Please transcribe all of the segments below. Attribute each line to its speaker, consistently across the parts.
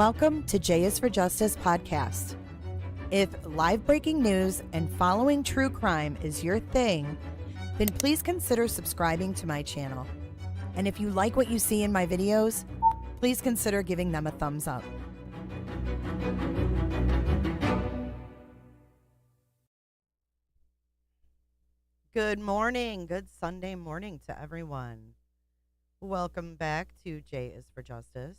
Speaker 1: Welcome to J is for Justice podcast. If live breaking news and following true crime is your thing, then please consider subscribing to my channel. And if you like what you see in my videos, please consider giving them a thumbs up. Good morning. Good Sunday morning to everyone. Welcome back to J is for Justice.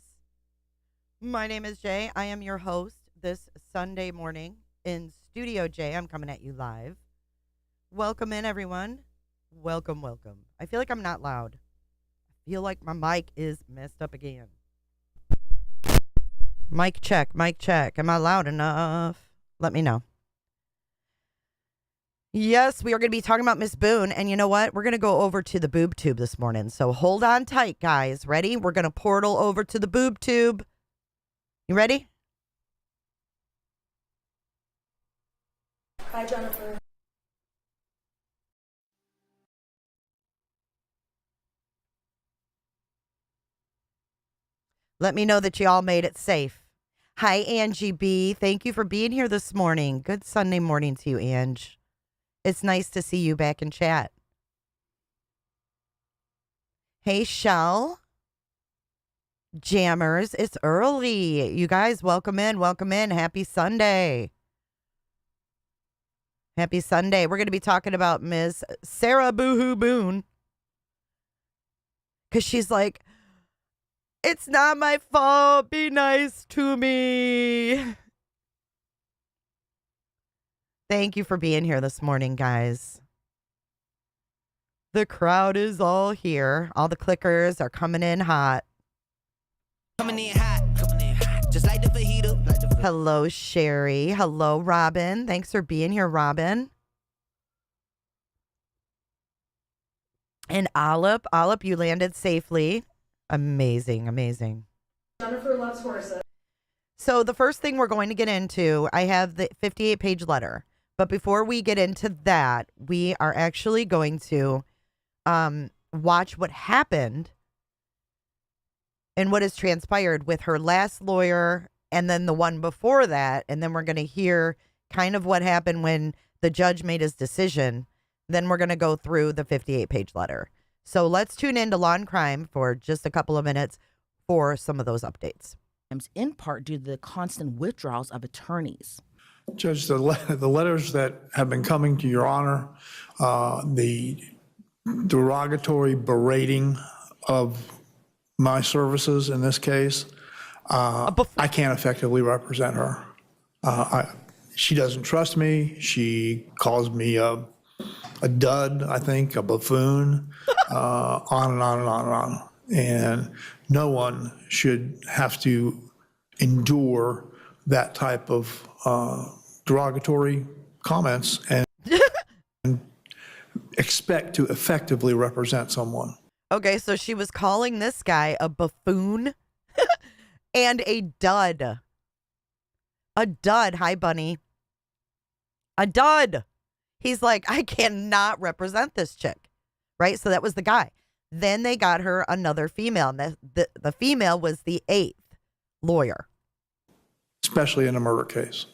Speaker 1: My name is Jay. I am your host this Sunday morning in Studio J. I'm coming at you live. Welcome in, everyone. Welcome, welcome. I feel like I'm not loud. I feel like my mic is messed up again. Mic check, mic check. Am I loud enough? Let me know. Yes, we are going to be talking about Miss Boone. And you know what? We're going to go over to the boob tube this morning. So hold on tight, guys. Ready? We're going to portal over to the boob tube. You ready?
Speaker 2: Hi, Jennifer.
Speaker 1: Let me know that you all made it safe. Hi, Angie B. Thank you for being here this morning. Good Sunday morning to you, Ange. It's nice to see you back in chat. Hey, Shell. Jammers, it's early. You guys, welcome in, welcome in. Happy Sunday. Happy Sunday. We're going to be talking about Ms. Sarah Boohoo Boone. Because she's like, it's not my fault. Be nice to me. Thank you for being here this morning, guys. The crowd is all here. All the clickers are coming in hot.
Speaker 3: Coming in hot, just like the fajita.
Speaker 1: Hello, Sherry. Hello, Robin. Thanks for being here, Robin. And Olive. Olive, you landed safely. Amazing, amazing.
Speaker 2: Jennifer loves horses.
Speaker 1: So the first thing we're going to get into, I have the 58-page letter. But before we get into that, we are actually going to watch what happened and what has transpired with her last lawyer and then the one before that. And then we're going to hear kind of what happened when the judge made his decision. Then we're going to go through the 58-page letter. So let's tune in to Law and Crime for just a couple of minutes for some of those updates.
Speaker 4: In part due to the constant withdrawals of attorneys.
Speaker 5: Judge, the letters that have been coming to Your Honor, the derogatory berating of my services in this case, I can't effectively represent her. She doesn't trust me. She calls me a dud, I think, a buffoon, on and on and on and on. And no one should have to endure that type of derogatory comments and expect to effectively represent someone.
Speaker 1: Okay, so she was calling this guy a buffoon and a dud. A dud. Hi, Bunny. A dud. He's like, I cannot represent this chick. Right? So that was the guy. Then they got her another female. The female was the 8th lawyer.
Speaker 5: Especially in a murder case.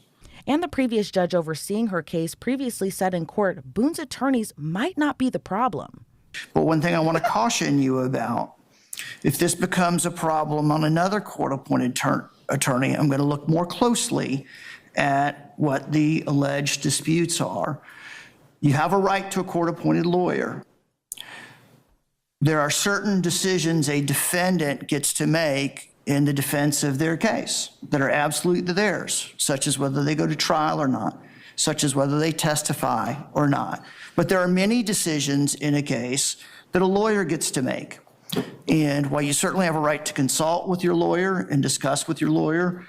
Speaker 4: And the previous judge overseeing her case previously said in court, Boone's attorneys might not be the problem.
Speaker 6: But one thing I want to caution you about, if this becomes a problem on another court-appointed attorney, I'm going to look more closely at what the alleged disputes are. You have a right to a court-appointed lawyer. There are certain decisions a defendant gets to make in the defense of their case that are absolutely theirs, such as whether they go to trial or not, such as whether they testify or not. But there are many decisions in a case that a lawyer gets to make. And while you certainly have a right to consult with your lawyer and discuss with your lawyer,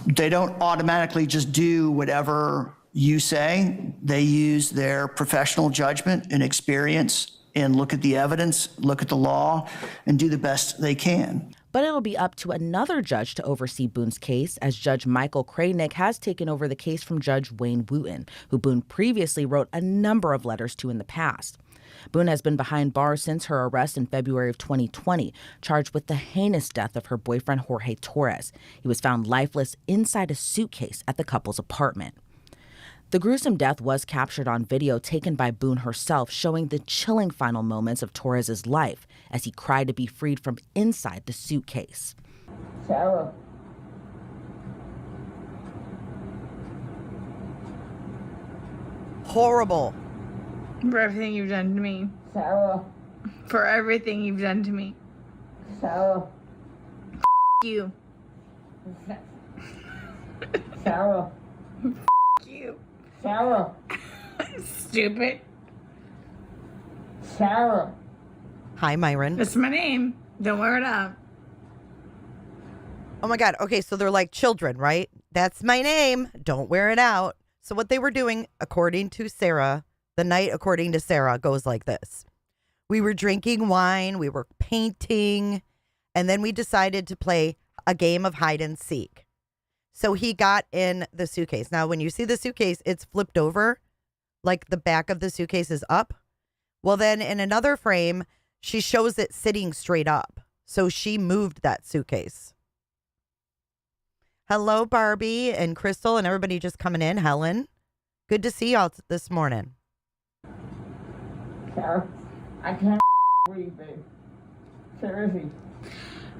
Speaker 6: they don't automatically just do whatever you say. They use their professional judgment and experience and look at the evidence, look at the law, and do the best they can.
Speaker 4: But it'll be up to another judge to oversee Boone's case, as Judge Michael Kraynick has taken over the case from Judge Wayne Wooten, who Boone previously wrote a number of letters to in the past. Boone has been behind bars since her arrest in February of 2020, charged with the heinous death of her boyfriend Jorge Torres. He was found lifeless inside a suitcase at the couple's apartment. The gruesome death was captured on video taken by Boone herself, showing the chilling final moments of Torres's life as he cried to be freed from inside the suitcase.
Speaker 7: Sarah.
Speaker 1: Horrible.
Speaker 8: For everything you've done to me.
Speaker 7: Sarah.
Speaker 8: For everything you've done to me.
Speaker 7: Sarah.
Speaker 8: You.
Speaker 7: Sarah.
Speaker 8: You.
Speaker 7: Sarah.
Speaker 8: Stupid.
Speaker 7: Sarah.
Speaker 1: Hi, Myron.
Speaker 8: That's my name. Don't wear it up.
Speaker 1: Oh my God. Okay, so they're like children, right? That's my name. Don't wear it out. So what they were doing, according to Sarah, the night according to Sarah goes like this. We were drinking wine, we were painting, and then we decided to play a game of hide and seek. So he got in the suitcase. Now, when you see the suitcase, it's flipped over, like the back of the suitcase is up. Well, then in another frame, she shows it sitting straight up. So she moved that suitcase. Hello, Barbie and Crystal and everybody just coming in. Helen, good to see y'all this morning.
Speaker 7: Sarah. I can't breathe, babe. Seriously.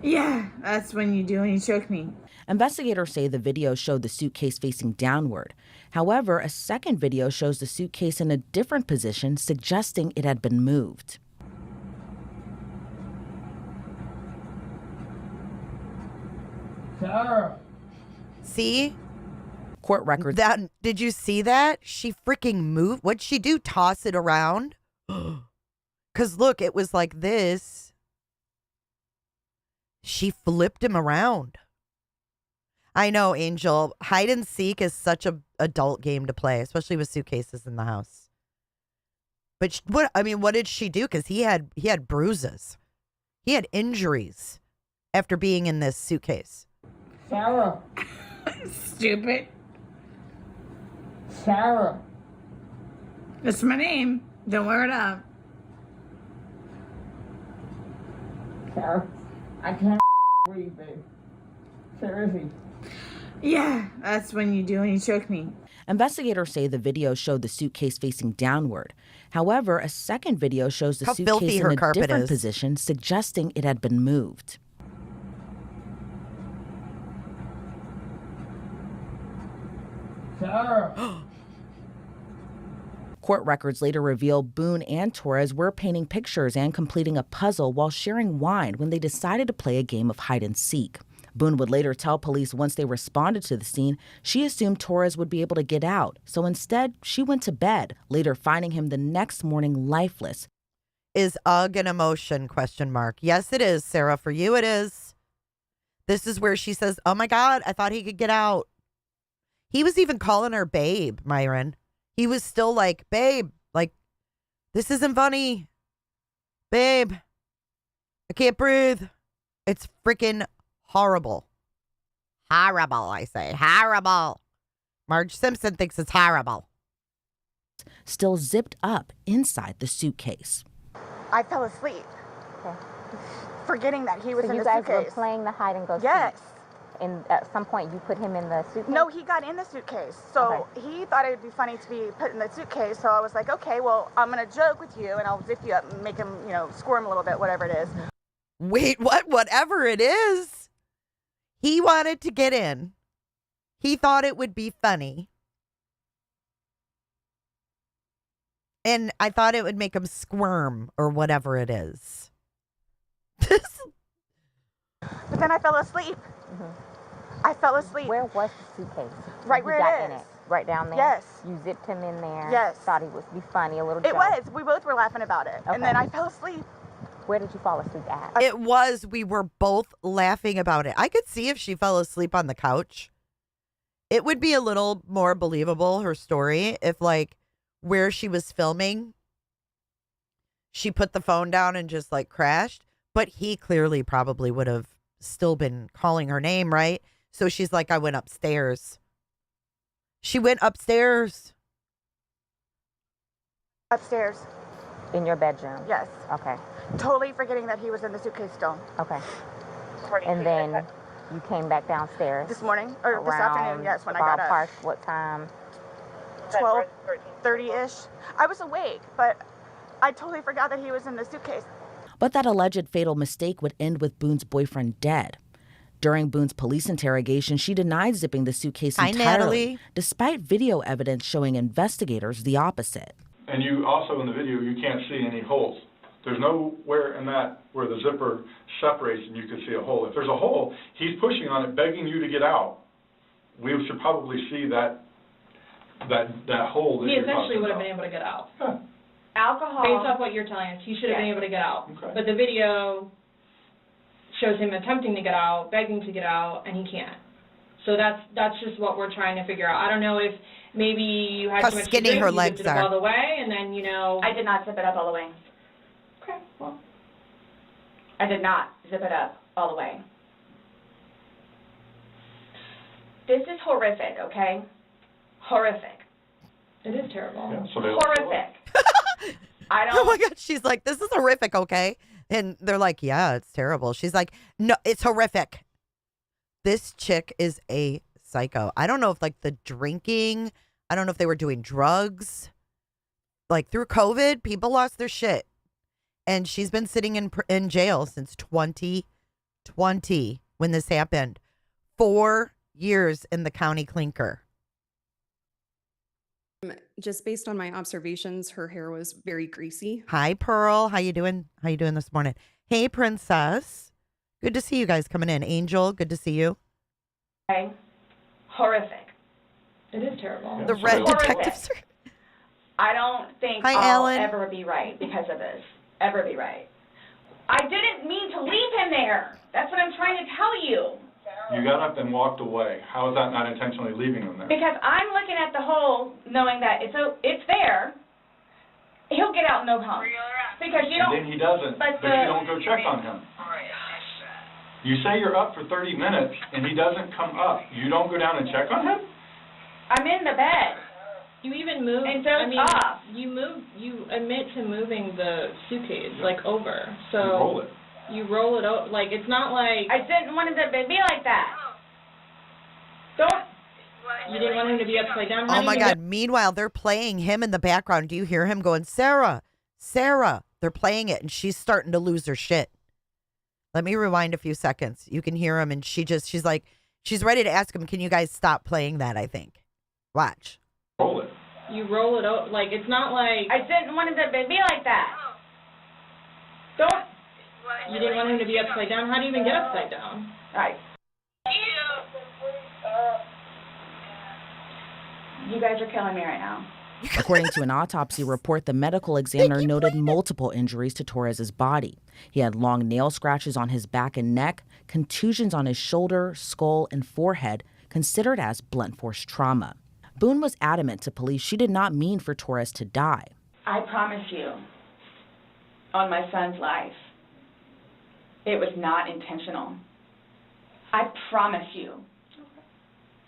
Speaker 8: Yeah, that's when you do when you choke me.
Speaker 4: Investigators say the video showed the suitcase facing downward. However, a second video shows the suitcase in a different position, suggesting it had been moved.
Speaker 7: Sarah.
Speaker 1: See?
Speaker 4: Court records.
Speaker 1: Did you see that? She freaking moved. What'd she do? Toss it around? Because look, it was like this. She flipped him around. I know, Angel. Hide and seek is such a adult game to play, especially with suitcases in the house. But what did she do? Because he had bruises. He had injuries after being in this suitcase.
Speaker 7: Sarah.
Speaker 8: Stupid.
Speaker 7: Sarah.
Speaker 8: That's my name. Don't wear it up.
Speaker 7: Sarah. I can't breathe, babe. Seriously.
Speaker 8: Yeah, that's when you do when you choke me.
Speaker 4: Investigators say the video showed the suitcase facing downward. However, a second video shows the
Speaker 1: How filthy
Speaker 4: suitcase
Speaker 1: her
Speaker 4: in a
Speaker 1: carpet
Speaker 4: different
Speaker 1: is.
Speaker 4: position, suggesting it had been moved.
Speaker 7: Sarah.
Speaker 4: Court records later reveal Boone and Torres were painting pictures and completing a puzzle while sharing wine when they decided to play a game of hide and seek. Boone would later tell police once they responded to the scene, she assumed Torres would be able to get out. So instead, she went to bed, later finding him the next morning lifeless.
Speaker 1: Is ugh an emotion? ? Yes, it is, Sarah. For you, it is. This is where she says, oh my God, I thought he could get out. He was even calling her babe, Myron. He was still like, babe, like, this isn't funny. Babe, I can't breathe. It's freaking horrible. Horrible, I say. Horrible. Marge Simpson thinks it's horrible.
Speaker 4: Still zipped up inside the suitcase.
Speaker 2: I fell asleep.
Speaker 9: Okay.
Speaker 2: Forgetting that he was
Speaker 9: So
Speaker 2: in
Speaker 9: you
Speaker 2: the
Speaker 9: guys
Speaker 2: suitcase.
Speaker 9: were playing the hide and go seek.
Speaker 2: Yes.
Speaker 9: And at some point you put him in the suitcase?
Speaker 2: No, he got in the suitcase. So he thought it would be funny to be put in the suitcase. So I was like, okay, well, I'm going to joke with you and I'll zip you up and make him, squirm a little bit, whatever it is.
Speaker 1: Wait, what? Whatever it is. He wanted to get in. He thought it would be funny. And I thought it would make him squirm or whatever it is.
Speaker 2: But then I fell asleep. I fell asleep.
Speaker 9: Where was the suitcase?
Speaker 2: Right
Speaker 9: When
Speaker 2: where
Speaker 9: he
Speaker 2: it
Speaker 9: got in
Speaker 2: is.
Speaker 9: it? Right down there?
Speaker 2: Yes.
Speaker 9: You zipped him in there?
Speaker 2: Yes.
Speaker 9: Thought he would be funny, a little
Speaker 2: It
Speaker 9: joke?
Speaker 2: was. We both were laughing about it.
Speaker 9: Okay.
Speaker 2: And then I fell asleep.
Speaker 9: Where did you fall asleep at?
Speaker 1: It was. We were both laughing about it. I could see if she fell asleep on the couch. It would be a little more believable, her story, if like where she was filming, she put the phone down and just like crashed. But he clearly probably would have still been calling her name, right? So she's like, I went upstairs. She went upstairs.
Speaker 2: Upstairs.
Speaker 9: In your bedroom?
Speaker 2: Yes.
Speaker 9: Okay.
Speaker 2: Totally forgetting that he was in the suitcase still.
Speaker 9: Okay. And then you came back downstairs?
Speaker 2: This morning, or this afternoon, yes, when I got
Speaker 9: Ballpark,
Speaker 2: up.
Speaker 9: what time?
Speaker 2: 12:30-ish. I was awake, but I totally forgot that he was in the suitcase.
Speaker 4: But that alleged fatal mistake would end with Boone's boyfriend dead. During Boone's police interrogation, she denied zipping the suitcase
Speaker 1: Hi,
Speaker 4: entirely,
Speaker 1: Natalie.
Speaker 4: despite video evidence showing investigators the opposite.
Speaker 10: And you also, in the video, you can't see any holes. There's nowhere in that where the zipper separates and you can see a hole. If there's a hole, he's pushing on it, begging you to get out. We should probably see that hole that
Speaker 11: He
Speaker 10: you're
Speaker 11: essentially
Speaker 10: talking
Speaker 11: would have
Speaker 10: about.
Speaker 11: been able to get out.
Speaker 10: Yeah.
Speaker 2: Alcohol.
Speaker 11: Based off what you're telling us, he should have been able to get out.
Speaker 10: Okay.
Speaker 11: But the video shows him attempting to get out, begging to get out, and he can't. So that's just what we're trying to figure out. I don't know if maybe you had
Speaker 1: How
Speaker 11: too much to
Speaker 1: skinny
Speaker 11: drink,
Speaker 1: her
Speaker 11: you
Speaker 1: legs
Speaker 11: zipped it up
Speaker 1: are.
Speaker 11: all the way, and then, you know.
Speaker 2: I did not zip it up all the way.
Speaker 11: Okay, well.
Speaker 2: I did not zip it up all the way. This is horrific, okay? Horrific.
Speaker 11: It is terrible.
Speaker 10: Yeah, so they
Speaker 2: Horrific. I
Speaker 1: Oh
Speaker 2: don't.
Speaker 1: my God, she's like, this is horrific, okay? And they're like, yeah, it's terrible. She's like, no, it's horrific. This chick is a psycho. I don't know if like the drinking, I don't know if they were doing drugs. Like through COVID, people lost their shit. And she's been sitting in jail since 2020 when this happened. 4 years in the county clinker.
Speaker 12: Just based on my observations, her hair was very greasy.
Speaker 1: Hi, Pearl. How you doing? How you doing this morning? Hey, Princess. Good to see you guys coming in. Angel, good to see you.
Speaker 2: Okay. Horrific.
Speaker 11: It is terrible.
Speaker 1: The
Speaker 10: so
Speaker 1: red
Speaker 10: they-
Speaker 1: detectives.
Speaker 2: I don't think
Speaker 1: Hi,
Speaker 2: I'll
Speaker 1: Ellen.
Speaker 2: ever be right because of this. Ever be right. I didn't mean to leave him there. That's what I'm trying to tell you.
Speaker 10: You got up and walked away. How is that not intentionally leaving him there?
Speaker 2: Because I'm looking at the hole knowing that it's there. He'll get out and no home. Because you
Speaker 10: And
Speaker 2: don't.
Speaker 10: then he doesn't, but you don't go check on him. You say you're up for 30 minutes and he doesn't come up. You don't go down and check on him?
Speaker 2: I'm in the bed.
Speaker 11: You even moved,
Speaker 2: And dozed off.
Speaker 11: you admit to moving the suitcase, like, over. So
Speaker 10: You roll it.
Speaker 11: You roll it over. Like, it's not like
Speaker 2: I didn't want it to be like that. Don't.
Speaker 11: you didn't want him to be upside down. How
Speaker 1: Oh
Speaker 11: do
Speaker 1: my
Speaker 11: you
Speaker 1: God. Meanwhile, they're playing him in the background. Do you hear him going, Sarah, Sarah? They're playing it and she's starting to lose her shit. Let me rewind a few seconds. You can hear him and she's like, she's ready to ask him, can you guys stop playing that, I think. Watch.
Speaker 10: Roll it.
Speaker 11: You roll it over. Like, it's not like
Speaker 2: I didn't want it to be like that. Don't.
Speaker 11: you didn't want him to be upside down. How do you even get upside down?
Speaker 2: Right. You guys are killing me right now.
Speaker 4: According to an autopsy report, the medical examiner noted multiple injuries to Torres's body. He had long nail scratches on his back and neck, contusions on his shoulder, skull, and forehead, considered as blunt force trauma. Boone was adamant to police she did not mean for Torres to die.
Speaker 2: I promise you, on my son's life, it was not intentional. I promise you,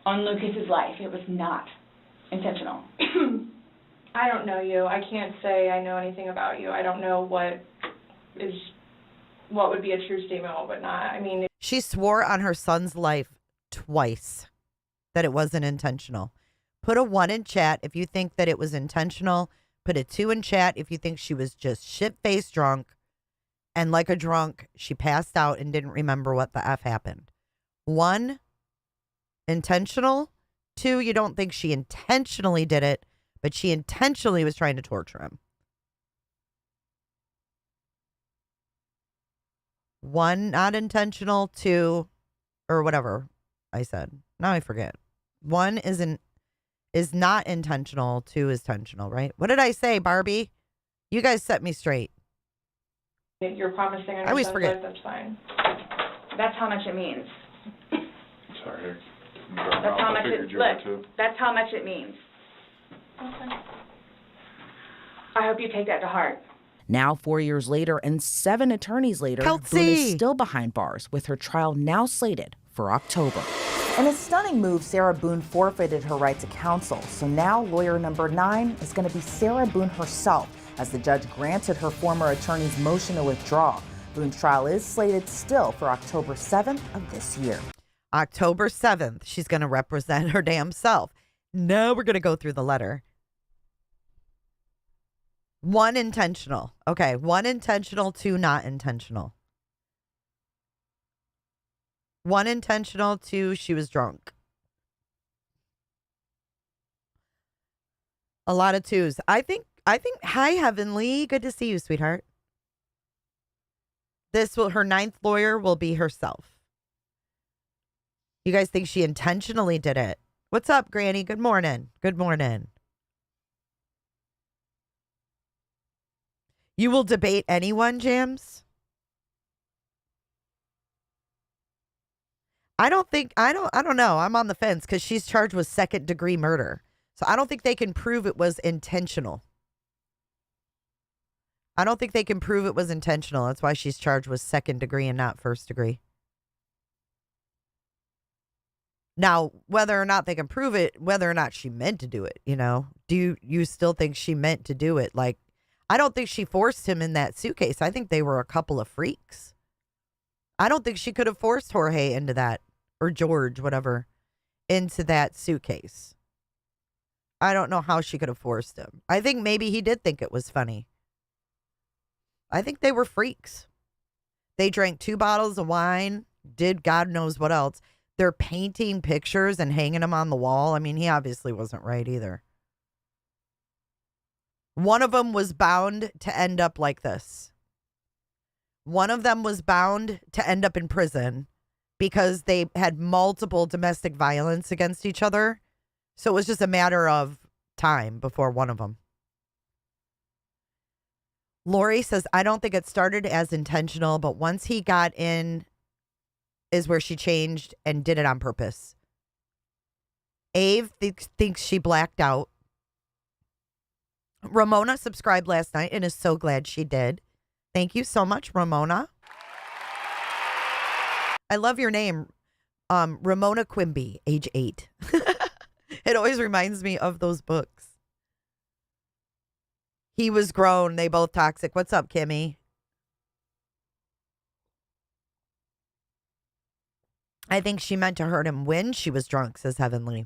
Speaker 2: on Lucas's life, it was not intentional.
Speaker 11: I don't know you. I can't say I know anything about you. I don't know what would be a true statement, what would not. I mean,
Speaker 1: She swore on her son's life twice that it wasn't intentional. Put a 1 in chat if you think that it was intentional. Put a 2 in chat if you think she was just shit-faced drunk. And like a drunk, she passed out and didn't remember what the F happened. 1, intentional. 2, you don't think she intentionally did it, but she intentionally was trying to torture him. 1, not intentional. 2, or whatever I said. Now I forget. 1 is not intentional. 2 is intentional, right? What did I say, Barbie? You guys set me straight.
Speaker 11: you're promising on
Speaker 1: I always
Speaker 11: your son's
Speaker 1: forget.
Speaker 11: life, that's fine.
Speaker 2: That's how much it means.
Speaker 10: Sorry.
Speaker 2: That's how much it, look, that's how much it means.
Speaker 11: Okay.
Speaker 2: I hope you take that to heart.
Speaker 4: Now, 4 years later and 7 attorneys later, Boone
Speaker 1: Kelsey!
Speaker 4: is still behind bars, with her trial now slated for October. In a stunning move, Sarah Boone forfeited her right to counsel. So now lawyer number 9 is going to be Sarah Boone herself, as the judge granted her former attorney's motion to withdraw. Boone's trial is slated still for October 7th of this year.
Speaker 1: October 7th, she's going to represent her damn self. Now we're going to go through the letter. 1 intentional. Okay, 1 intentional, 2 not intentional. 1 intentional, 2 she was drunk. A lot of 2s. I think, hi, Heavenly. Good to see you, sweetheart. Her 9th lawyer will be herself. You guys think she intentionally did it? What's up, Granny? Good morning. Good morning. You will debate anyone, Jams? I don't know. I'm on the fence because she's charged with 2nd-degree murder. So I don't think they can prove it was intentional. That's why she's charged with 2nd degree and not 1st degree. Now, whether or not they can prove it, whether or not she meant to do it, do you still think she meant to do it? Like, I don't think she forced him in that suitcase. I think they were a couple of freaks. I don't think she could have forced Jorge into that, or George, whatever, into that suitcase. I don't know how she could have forced him. I think maybe he did think it was funny. I think they were freaks. They drank 2 bottles of wine, did God knows what else. They're painting pictures and hanging them on the wall. I mean, he obviously wasn't right either. One of them was bound to end up like this. One of them was bound to end up in prison because they had multiple domestic violence against each other. So it was just a matter of time before one of them. Lori says, I don't think it started as intentional, but once he got in is where she changed and did it on purpose. Ave thinks she blacked out. Ramona subscribed last night and is so glad she did. Thank you so much, Ramona. I love your name, Ramona Quimby, age 8. It always reminds me of those books. He was grown. They both toxic. What's up, Kimmy? I think she meant to hurt him when she was drunk, says Heavenly.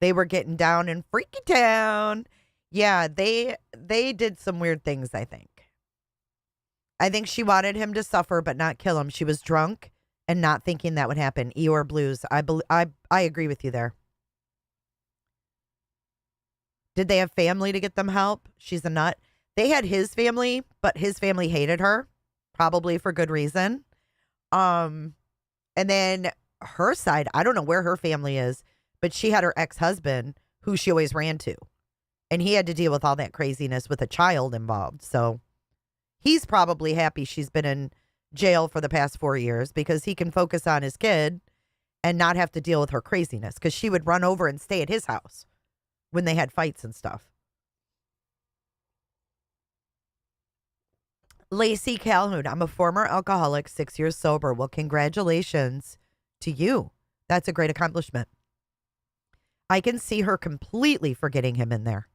Speaker 1: They were getting down in Freaky Town. Yeah, they did some weird things, I think. I think she wanted him to suffer but not kill him. She was drunk and not thinking that would happen. Eeyore Blues. I agree with you there. Did they have family to get them help? She's a nut. They had his family, but his family hated her, probably for good reason. And then her side, I don't know where her family is, but she had her ex-husband who she always ran to. And he had to deal with all that craziness with a child involved. So he's probably happy she's been in jail for the past 4 years because he can focus on his kid and not have to deal with her craziness, because she would run over and stay at his house when they had fights and stuff. Lacey Calhoun, I'm a former alcoholic, 6 years sober. Well, congratulations to you. That's a great accomplishment. I can see her completely forgetting him in there.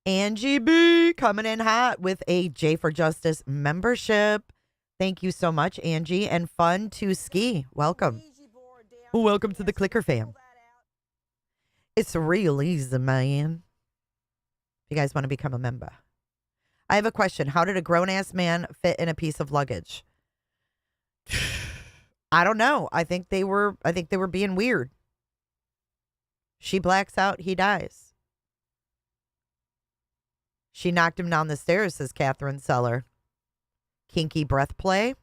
Speaker 1: Angie B coming in hot with a J for Justice membership. Thank you so much, Angie. And Fun to Ski. Welcome. Welcome to the Clicker fam. It's real easy, man. If you guys want to become a member. I have a question. How did a grown-ass man fit in a piece of luggage? I don't know. I think they were being weird. She blacks out, he dies. She knocked him down the stairs, says Catherine Seller. Kinky breath play?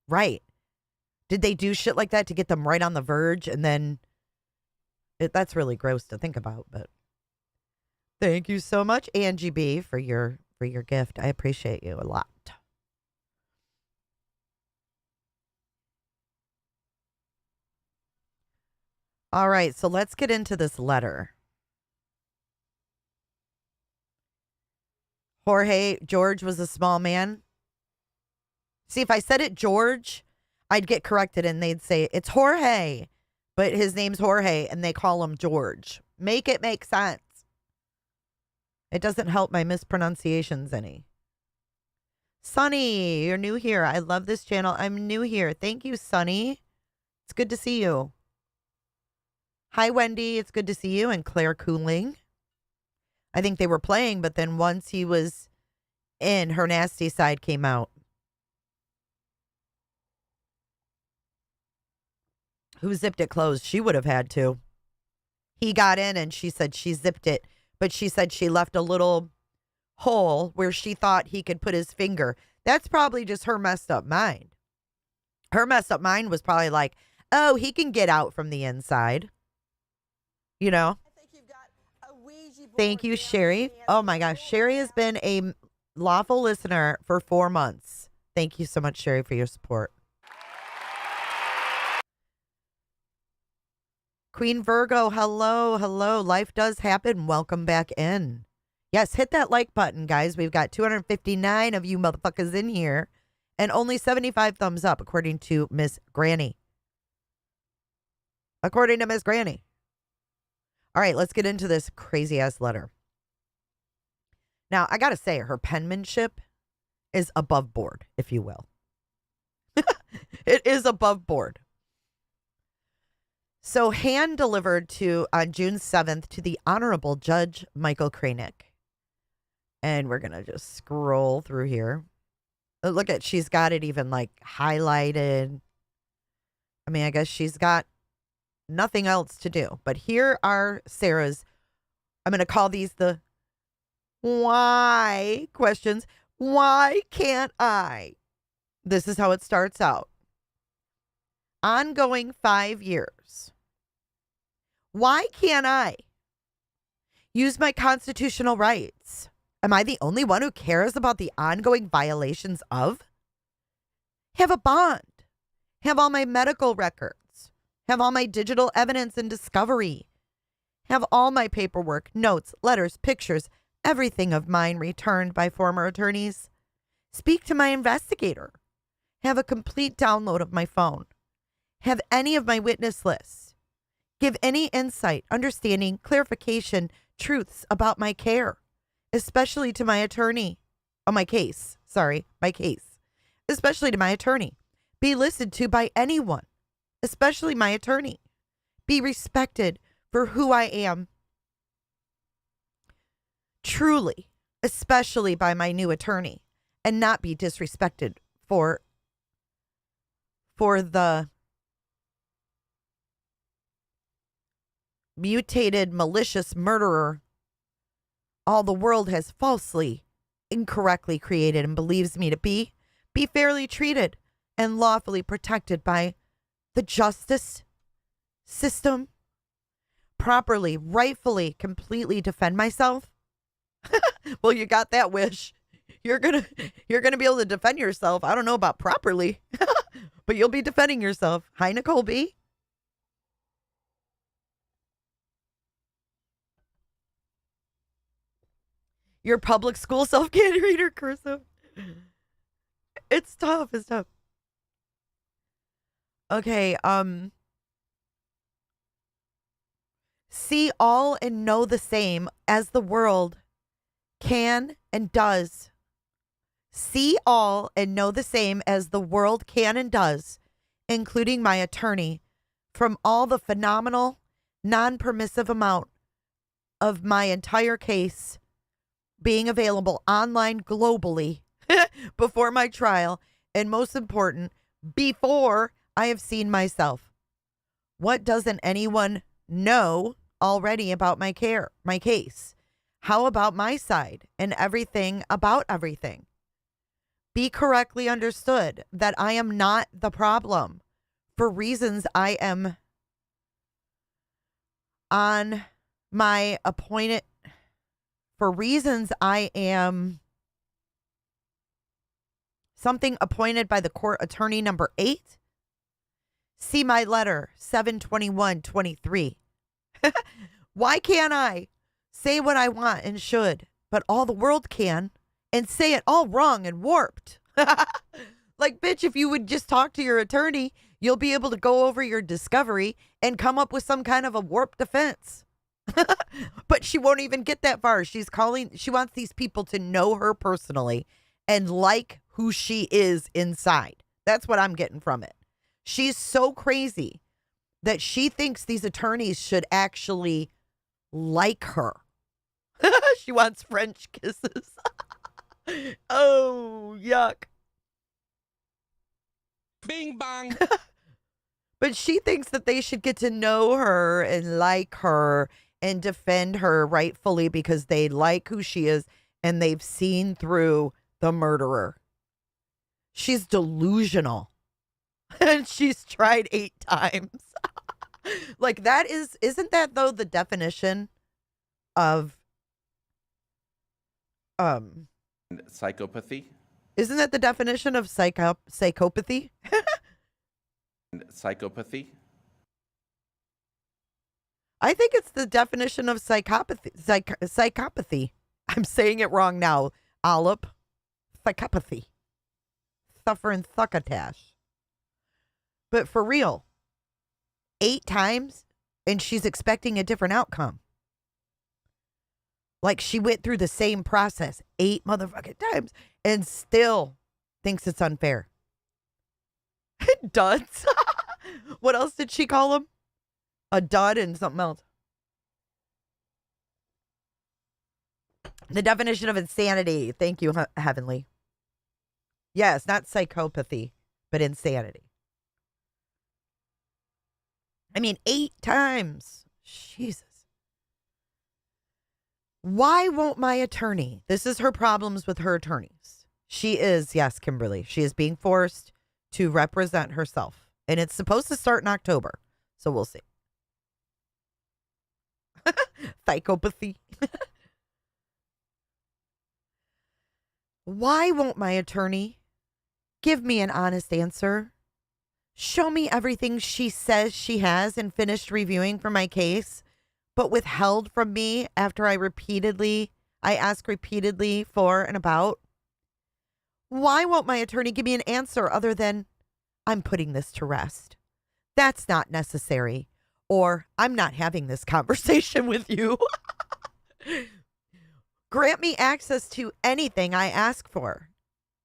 Speaker 1: Right. Did they do shit like that to get them right on the verge? And then that's really gross to think about, but thank you so much, Angie B, for your gift. I appreciate you a lot. All right, so let's get into this letter. George was a small man. See, if I said it George, I'd get corrected and they'd say, it's Jorge, but his name's Jorge and they call him George. Make it make sense. It doesn't help my mispronunciations any. Sunny, you're new here. I love this channel. I'm new here. Thank you, Sunny. It's good to see you. Hi, Wendy. It's good to see you. And Claire Cooling. I think they were playing, but then once he was in, her nasty side came out. Who zipped it closed? She would have had to. He got in and she said she zipped it, but she said she left a little hole where she thought he could put his finger. That's probably just her messed up mind. Her messed up mind was probably like, oh, he can get out from the inside. You know? Thank you, Sherry. Oh my gosh. Sherry has been a lawful listener for 4 months. Thank you so much, Sherry, for your support. Queen Virgo, hello, hello. Life does happen. Welcome back in. Yes, hit that like button, guys. We've got 259 of you motherfuckers in here and only 75 thumbs up, according to Miss Granny. According to Miss Granny. All right, let's get into this crazy-ass letter. Now, I got to say, her penmanship is above board, if you will. It is above board. So, hand-delivered on June 7th to the Honorable Judge Michael Kranick. And we're going to just scroll through here. Look at, she's got it even, like, highlighted. I mean, I guess she's got nothing else to do. But here are Sarah's, I'm going to call these the why questions. Why can't I? This is how it starts out. Ongoing 5 years. Why can't I use my constitutional rights? Am I the only one who cares about the ongoing violations of? Have a bond. Have all my medical records. Have all my digital evidence and discovery. Have all my paperwork, notes, letters, pictures, everything of mine returned by former attorneys. Speak to my investigator. Have a complete download of my phone. Have any of my witness lists. Give any insight, understanding, clarification, truths about my care, especially to my attorney. Oh, my case. Sorry, my case. Especially to my attorney. Be listened to by anyone, especially my attorney. Be respected for who I am. Truly, especially by my new attorney, and not be disrespected for the mutated, malicious murderer all the world has falsely, incorrectly created and believes me to be fairly treated and lawfully protected by the justice system, properly, rightfully, completely defend myself. Well, you got that wish. You're gonna be able to defend yourself. I don't know about properly, but you'll be defending yourself. Hi, Nicole B. Your public school self-care reader cursive. It's tough. It's tough. Okay. See all and know the same as the world can and does. See all and know the same as the world can and does, including my attorney, from all the phenomenal, non-permissive amount of my entire case being available online globally before my trial, and most important, before I have seen myself. What doesn't anyone know already about my case? How about my side and everything about everything? Be correctly understood that I am not the problem for reasons I am on my appointed, for reasons I am something appointed by the court attorney number 8. See my letter 7/21/23. Why can't I say what I want and should, but all the world can, and say it all wrong and warped? Like, bitch, if you would just talk to your attorney, you'll be able to go over your discovery and come up with some kind of a warped defense. But she won't even get that far. She wants these people to know her personally and like who she is inside. That's what I'm getting from it. She's so crazy that she thinks these attorneys should actually like her. She wants French kisses. Oh, yuck.
Speaker 3: Bing bang.
Speaker 1: But she thinks that they should get to know her and like her and defend her rightfully because they like who she is and they've seen through the murderer. She's delusional. And she's tried 8 times. Like isn't that though the definition of
Speaker 13: psychopathy?
Speaker 1: Isn't that the definition of psychopathy?
Speaker 13: Psychopathy?
Speaker 1: I think it's the definition of psychopathy. Psychopathy. I'm saying it wrong now. Olip. Psychopathy. Suffering succotash. But for real, 8 times, and she's expecting a different outcome. Like she went through the same process 8 motherfucking times and still thinks it's unfair. Duds. What else did she call him? A dud and something else. The definition of insanity. Thank you, Heavenly. Yes, not psychopathy, but insanity. I mean, 8 times. Jesus. Why won't my attorney? This is her problems with her attorneys. She is, yes, Kimberly. She is being forced to represent herself. And it's supposed to start in October. So we'll see. Psychopathy. Why won't my attorney give me an honest answer? Show me everything she says she has and finished reviewing for my case, but withheld from me after I ask repeatedly for and about? Why won't my attorney give me an answer other than, I'm putting this to rest? That's not necessary. Or, I'm not having this conversation with you. Grant me access to anything I ask for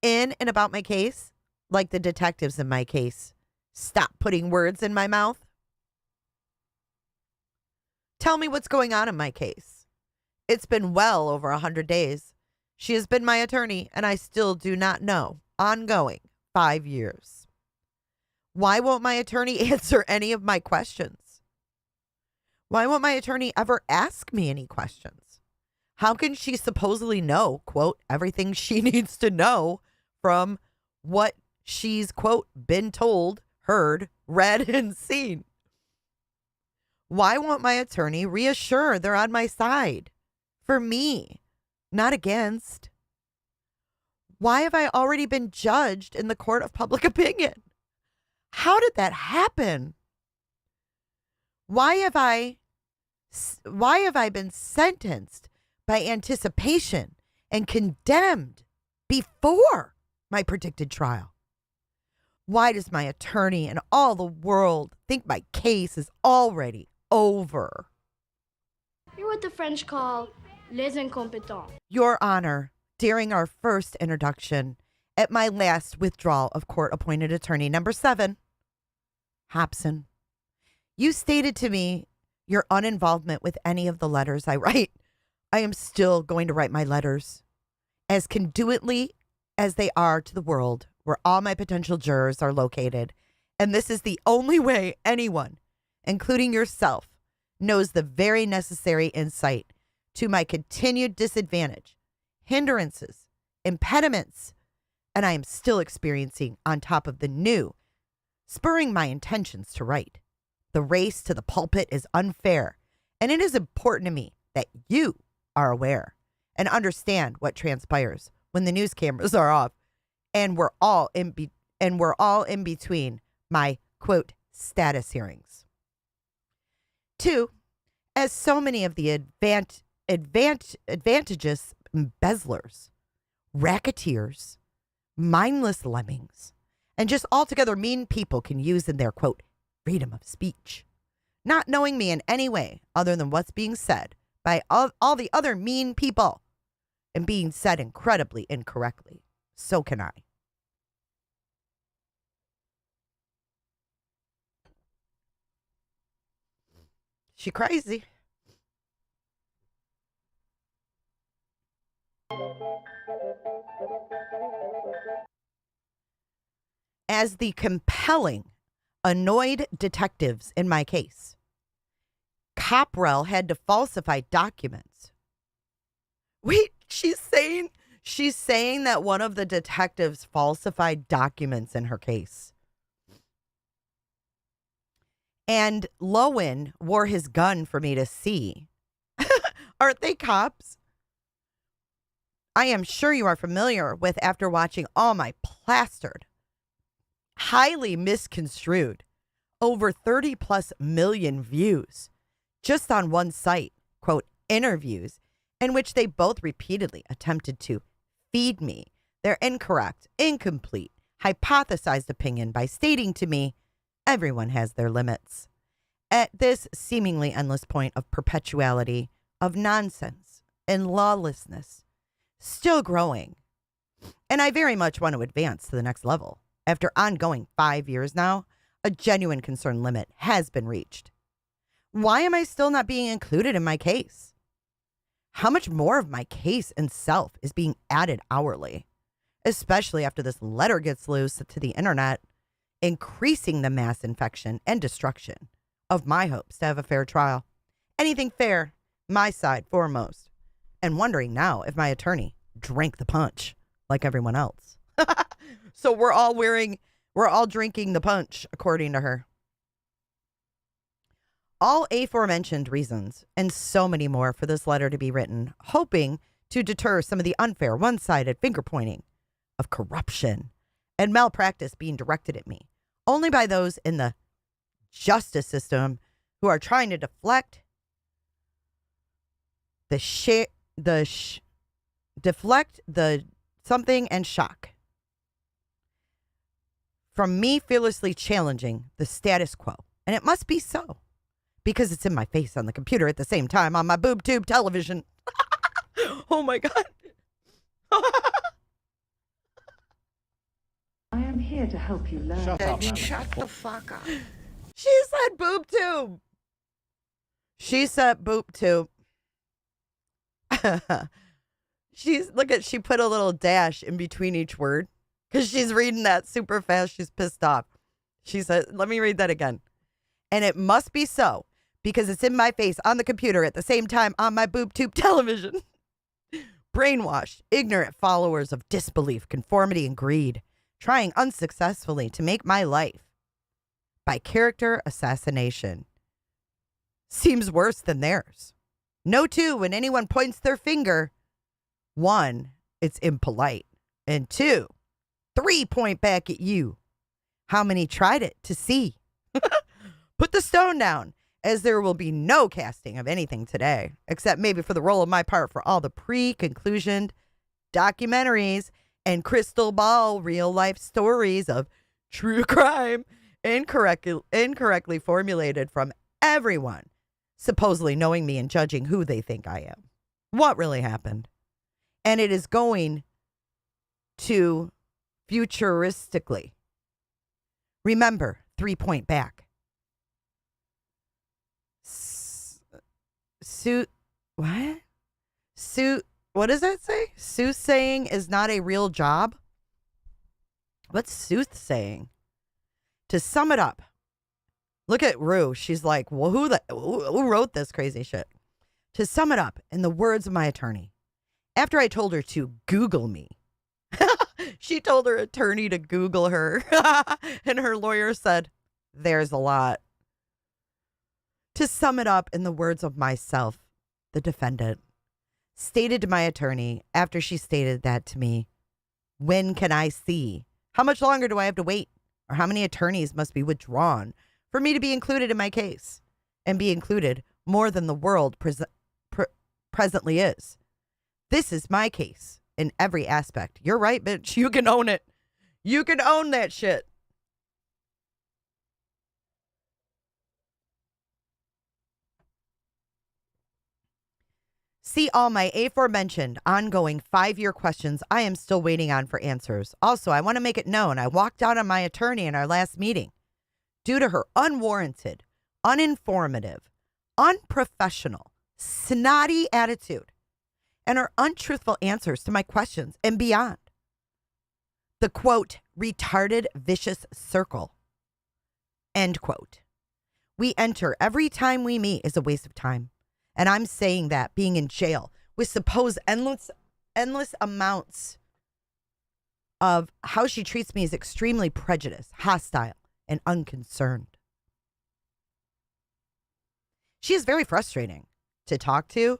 Speaker 1: in and about my case, like the detectives in my case. Stop putting words in my mouth. Tell me what's going on in my case. It's been well over 100 days. She has been my attorney, and I still do not know. Ongoing, 5 years. Why won't my attorney answer any of my questions? Why won't my attorney ever ask me any questions? How can she supposedly know, quote, everything she needs to know from what she's, quote, been told, heard, read, and seen? Why won't my attorney reassure they're on my side? For me, not against. Why have I already been judged in the court of public opinion? How did that happen? Why have I been sentenced by anticipation and condemned before my predicted trial? Why does my attorney and all the world think my case is already over?
Speaker 14: You're what the French call les incompetents.
Speaker 1: Your Honor, during our first introduction, at my last withdrawal of court-appointed attorney number 7, Hobson, you stated to me your uninvolvement with any of the letters I write. I am still going to write my letters as conduitely as they are to the world where all my potential jurors are located. And this is the only way anyone, including yourself, knows the very necessary insight to my continued disadvantage, hindrances, impediments, and I am still experiencing on top of the new, spurring my intentions to write. The race to the pulpit is unfair, and it is important to me that you are aware and understand what transpires when the news cameras are off and we're all in between my, quote, status hearings. 2, as so many of the advantageous embezzlers, racketeers, mindless lemmings, and just altogether mean people can use in their, quote, freedom of speech, not knowing me in any way other than what's being said by all the other mean people and being said incredibly incorrectly. So can I. She crazy. As the compelling, annoyed detectives in my case, Coprell had to falsify documents. Wait, she's saying that one of the detectives falsified documents in her case. And Lowen wore his gun for me to see. Aren't they cops? I am sure you are familiar with after watching all my plastered, highly misconstrued, over 30 plus million views just on one site, quote, interviews, in which they both repeatedly attempted to feed me their incorrect, incomplete, hypothesized opinion by stating to me, everyone has their limits. At this seemingly endless point of perpetuality, of nonsense and lawlessness, still growing. And I very much want to advance to the next level. After ongoing 5 years now, a genuine concern limit has been reached. Why am I still not being included in my case? How much more of my case and self is being added hourly, especially after this letter gets loose to the internet, increasing the mass infection and destruction of my hopes to have a fair trial. Anything fair, my side foremost. And wondering now if my attorney drank the punch like everyone else. So we're all drinking the punch, according to her. All aforementioned reasons, and so many more for this letter to be written, hoping to deter some of the unfair, one-sided finger-pointing of corruption and malpractice being directed at me, only by those in the justice system who are trying to deflect the something and shock from me fearlessly challenging the status quo. And it must be so, because it's in my face on the computer at the same time on my boob tube television. Oh my God.
Speaker 13: I am here to help you learn.
Speaker 7: Shut the fuck up.
Speaker 1: She said boob tube. She said boob tube. She put a little dash in between each word because she's reading that super fast. She's pissed off. She said, let me read that again. And it must be so because it's in my face on the computer at the same time on my boob tube television. Brainwashed, ignorant followers of disbelief, conformity, and greed, trying unsuccessfully to make my life by character assassination. Seems worse than theirs. No two, when anyone points their finger, 1, it's impolite. And 2, 3 point back at you. How many tried it to see? Put the stone down, as there will be no casting of anything today, except maybe for the role of my part for all the pre-conclusioned documentaries and crystal ball real-life stories of true crime incorrectly formulated from everyone supposedly knowing me and judging who they think I am. What really happened? And it is going to futuristically. Remember, 3 point back. What does that say? Soothsaying is not a real job? What's soothsaying? To sum it up, look at Rue. She's like, well, who wrote this crazy shit? To sum it up, in the words of my attorney, after I told her to Google me, she told her attorney to Google her, and her lawyer said, there's a lot. To sum it up, in the words of myself, the defendant, stated to my attorney after she stated that to me, when can I see? How much longer do I have to wait? Or how many attorneys must be withdrawn for me to be included in my case and be included more than the world presently is? This is my case in every aspect. You're right, bitch. You can own it. You can own that shit. See all my aforementioned ongoing 5-year questions I am still waiting on for answers. Also, I want to make it known I walked out on my attorney in our last meeting due to her unwarranted, uninformative, unprofessional, snotty attitude and her untruthful answers to my questions and beyond. The quote, retarded vicious circle, end quote, we enter every time we meet is a waste of time. And I'm saying that being in jail with supposed endless amounts of how she treats me is extremely prejudiced, hostile, and unconcerned. She is very frustrating to talk to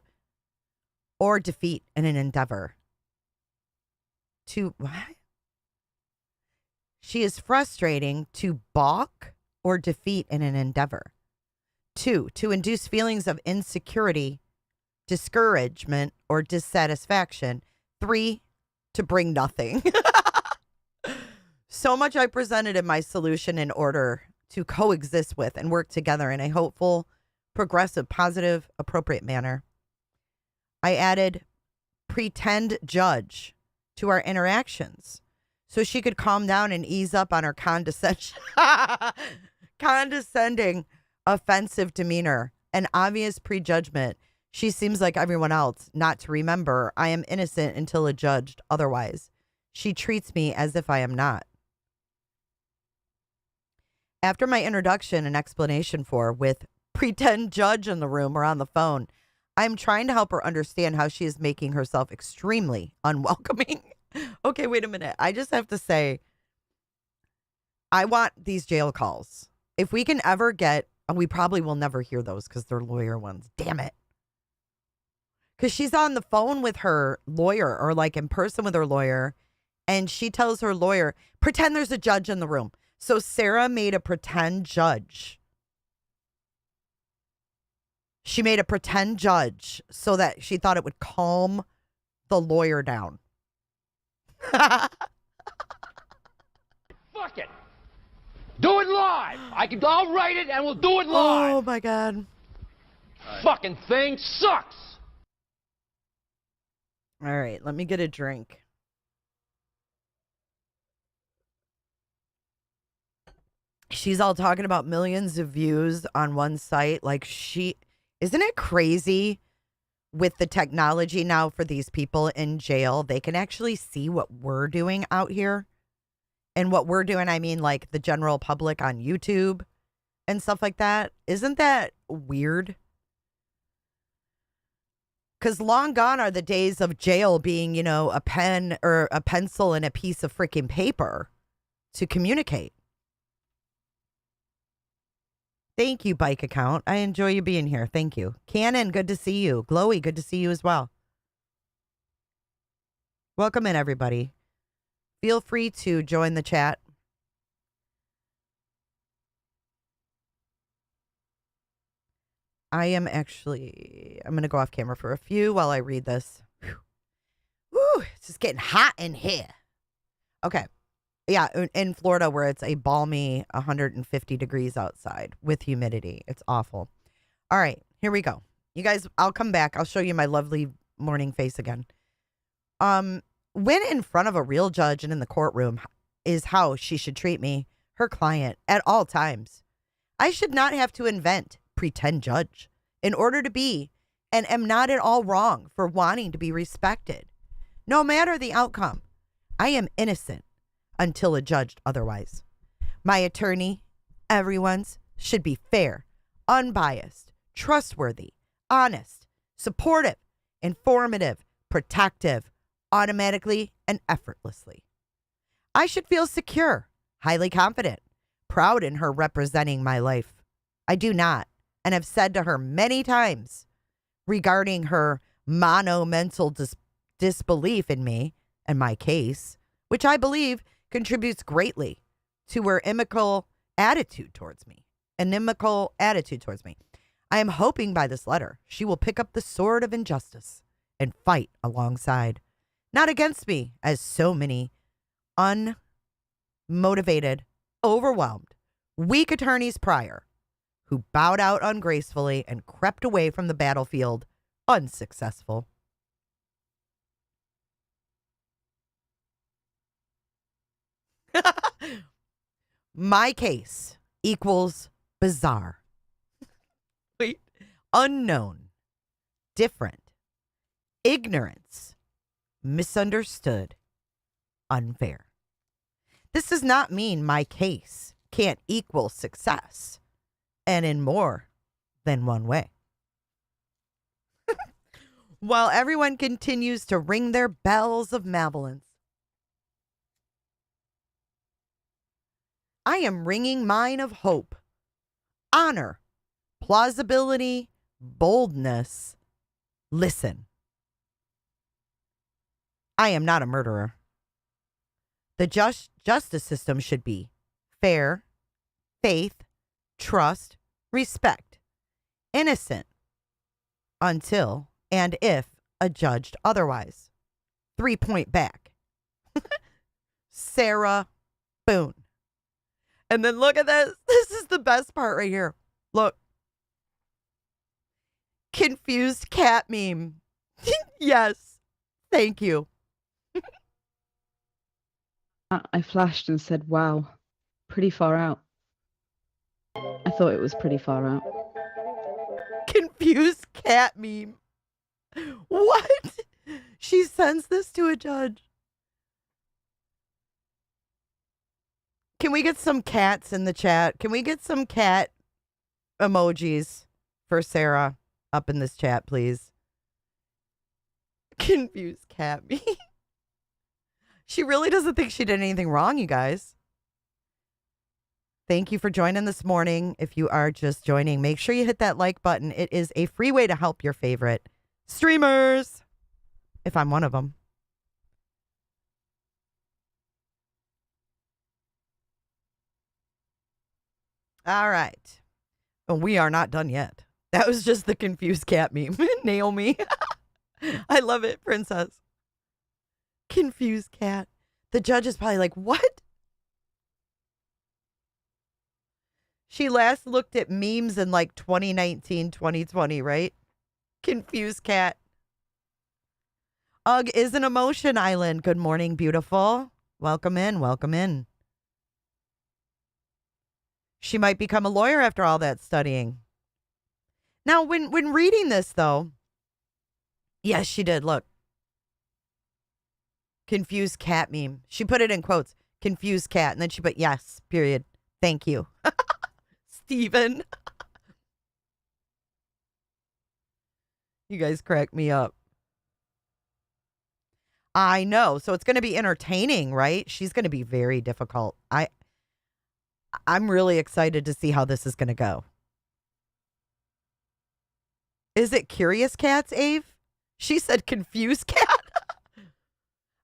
Speaker 1: or defeat in an endeavor. To what? She is frustrating to balk or defeat in an endeavor. 2, to induce feelings of insecurity, discouragement, or dissatisfaction. 3, to bring nothing. So much I presented in my solution in order to coexist with and work together in a hopeful, progressive, positive, appropriate manner. I added pretend judge to our interactions so she could calm down and ease up on her condescending, offensive demeanor, and obvious prejudgment. She seems like everyone else, not to remember I am innocent until adjudged otherwise. She treats me as if I am not. After my introduction and explanation with pretend judge in the room or on the phone, I'm trying to help her understand how she is making herself extremely unwelcoming. Okay, wait a minute. I just have to say, I want these jail calls. If we can ever get, and we probably will never hear those because they're lawyer ones. Damn it. Because she's on the phone with her lawyer or like in person with her lawyer. And she tells her lawyer, pretend there's a judge in the room. So Sarah made a pretend judge. She made a pretend judge so that she thought it would calm the lawyer down.
Speaker 15: Fuck it. Do it live. I'll write it and we'll do it live.
Speaker 1: Oh my God.
Speaker 15: Fucking thing sucks.
Speaker 1: All right, let me get a drink. She's all talking about millions of views on one site. Like isn't it crazy with the technology now for these people in jail? They can actually see what we're doing out here. And what we're doing, I mean, like the general public on YouTube and stuff like that. Isn't that weird? Because long gone are the days of jail being, a pen or a pencil and a piece of freaking paper to communicate. Thank you, bike account. I enjoy you being here. Thank you. Cannon, good to see you. Glowy, good to see you as well. Welcome in, everybody. Feel free to join the chat. I'm going to go off camera for a few while I read this. Whew. Woo, it's just getting hot in here. Okay. Yeah, in Florida where it's a balmy 150 degrees outside with humidity. It's awful. All right, here we go. You guys, I'll come back. I'll show you my lovely morning face again. When in front of a real judge and in the courtroom is how she should treat me, her client, at all times. I should not have to invent pretend judge in order to be and am not at all wrong for wanting to be respected. No matter the outcome, I am innocent until adjudged otherwise. My attorney, everyone's, should be fair, unbiased, trustworthy, honest, supportive, informative, protective, automatically and effortlessly. I should feel secure, highly confident, proud in her representing my life. I do not, and have said to her many times regarding her monumental disbelief in me and my case, which I believe contributes greatly to her inimical attitude towards me. I am hoping by this letter she will pick up the sword of injustice and fight alongside, not against me, as so many unmotivated, overwhelmed, weak attorneys prior who bowed out ungracefully and crept away from the battlefield Unsuccessful. My case equals bizarre. Wait. Unknown. Different. Ignorance. Misunderstood. Unfair. This does not mean my case can't equal success, and in more than one way. While everyone continues to ring their bells of malevolence, I am ringing mine of hope, honor, plausibility, boldness. Listen, I am not a murderer. The justice system should be fair, faith, trust, respect, innocent, until and if adjudged otherwise. 3-point back. Sarah Boone. And then look at this. This is the best part right here. Look. Confused cat meme. Yes. Thank you.
Speaker 16: I flashed and said, wow, pretty far out. I thought it was pretty far out.
Speaker 1: Confused cat meme. What? She sends this to a judge. Can we get some cats in the chat? Can we get some cat emojis for Sarah up in this chat, please? Confused cat meme. She really doesn't think she did anything wrong, you guys. Thank you for joining this morning. If you are just joining, make sure you hit that like button. It is a free way to help your favorite streamers, if I'm one of them. All right. And we are not done yet. That was just the confused cat meme. Naomi. I love it, princess. Confused cat. The judge is probably like, what? She last looked at memes in like 2019, 2020, right? Confused cat. Ugh is an emotion island. Good morning, beautiful. Welcome in. Welcome in. She might become a lawyer after all that studying. Now, when reading this, though, yes, she did. Look. Confused cat meme. She put it in quotes. Confused cat. And then she put, yes, period. Thank you. Steven. You guys crack me up. I know. So it's going to be entertaining, right? She's going to be very difficult. I'm really excited to see how this is going to go. Is it Curious Cats, Ave? She said confused cat.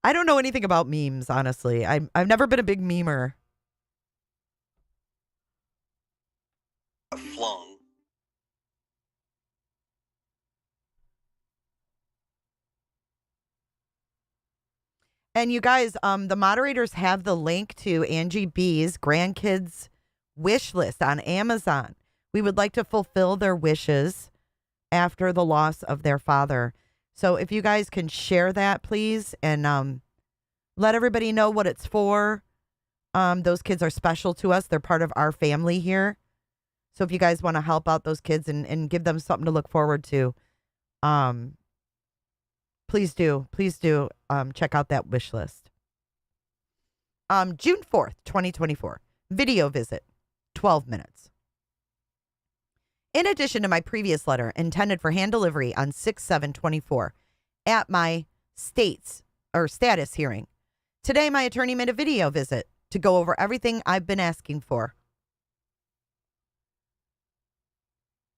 Speaker 1: I don't know anything about memes, honestly. I've never been a big memer.
Speaker 17: Flung.
Speaker 1: And you guys, the moderators have the link to Angie B's grandkids wish list on Amazon. We would like to fulfill their wishes after the loss of their father. So if you guys can share that, please, and let everybody know what it's for. Those kids are special to us. They're part of our family here. So if you guys want to help out those kids and give them something to look forward to, please do. Please do check out that wish list. June 4th, 2024. Video visit, 12 minutes. In addition to my previous letter intended for hand delivery on 6/7/24 at my status hearing, today my attorney made a video visit to go over everything I've been asking for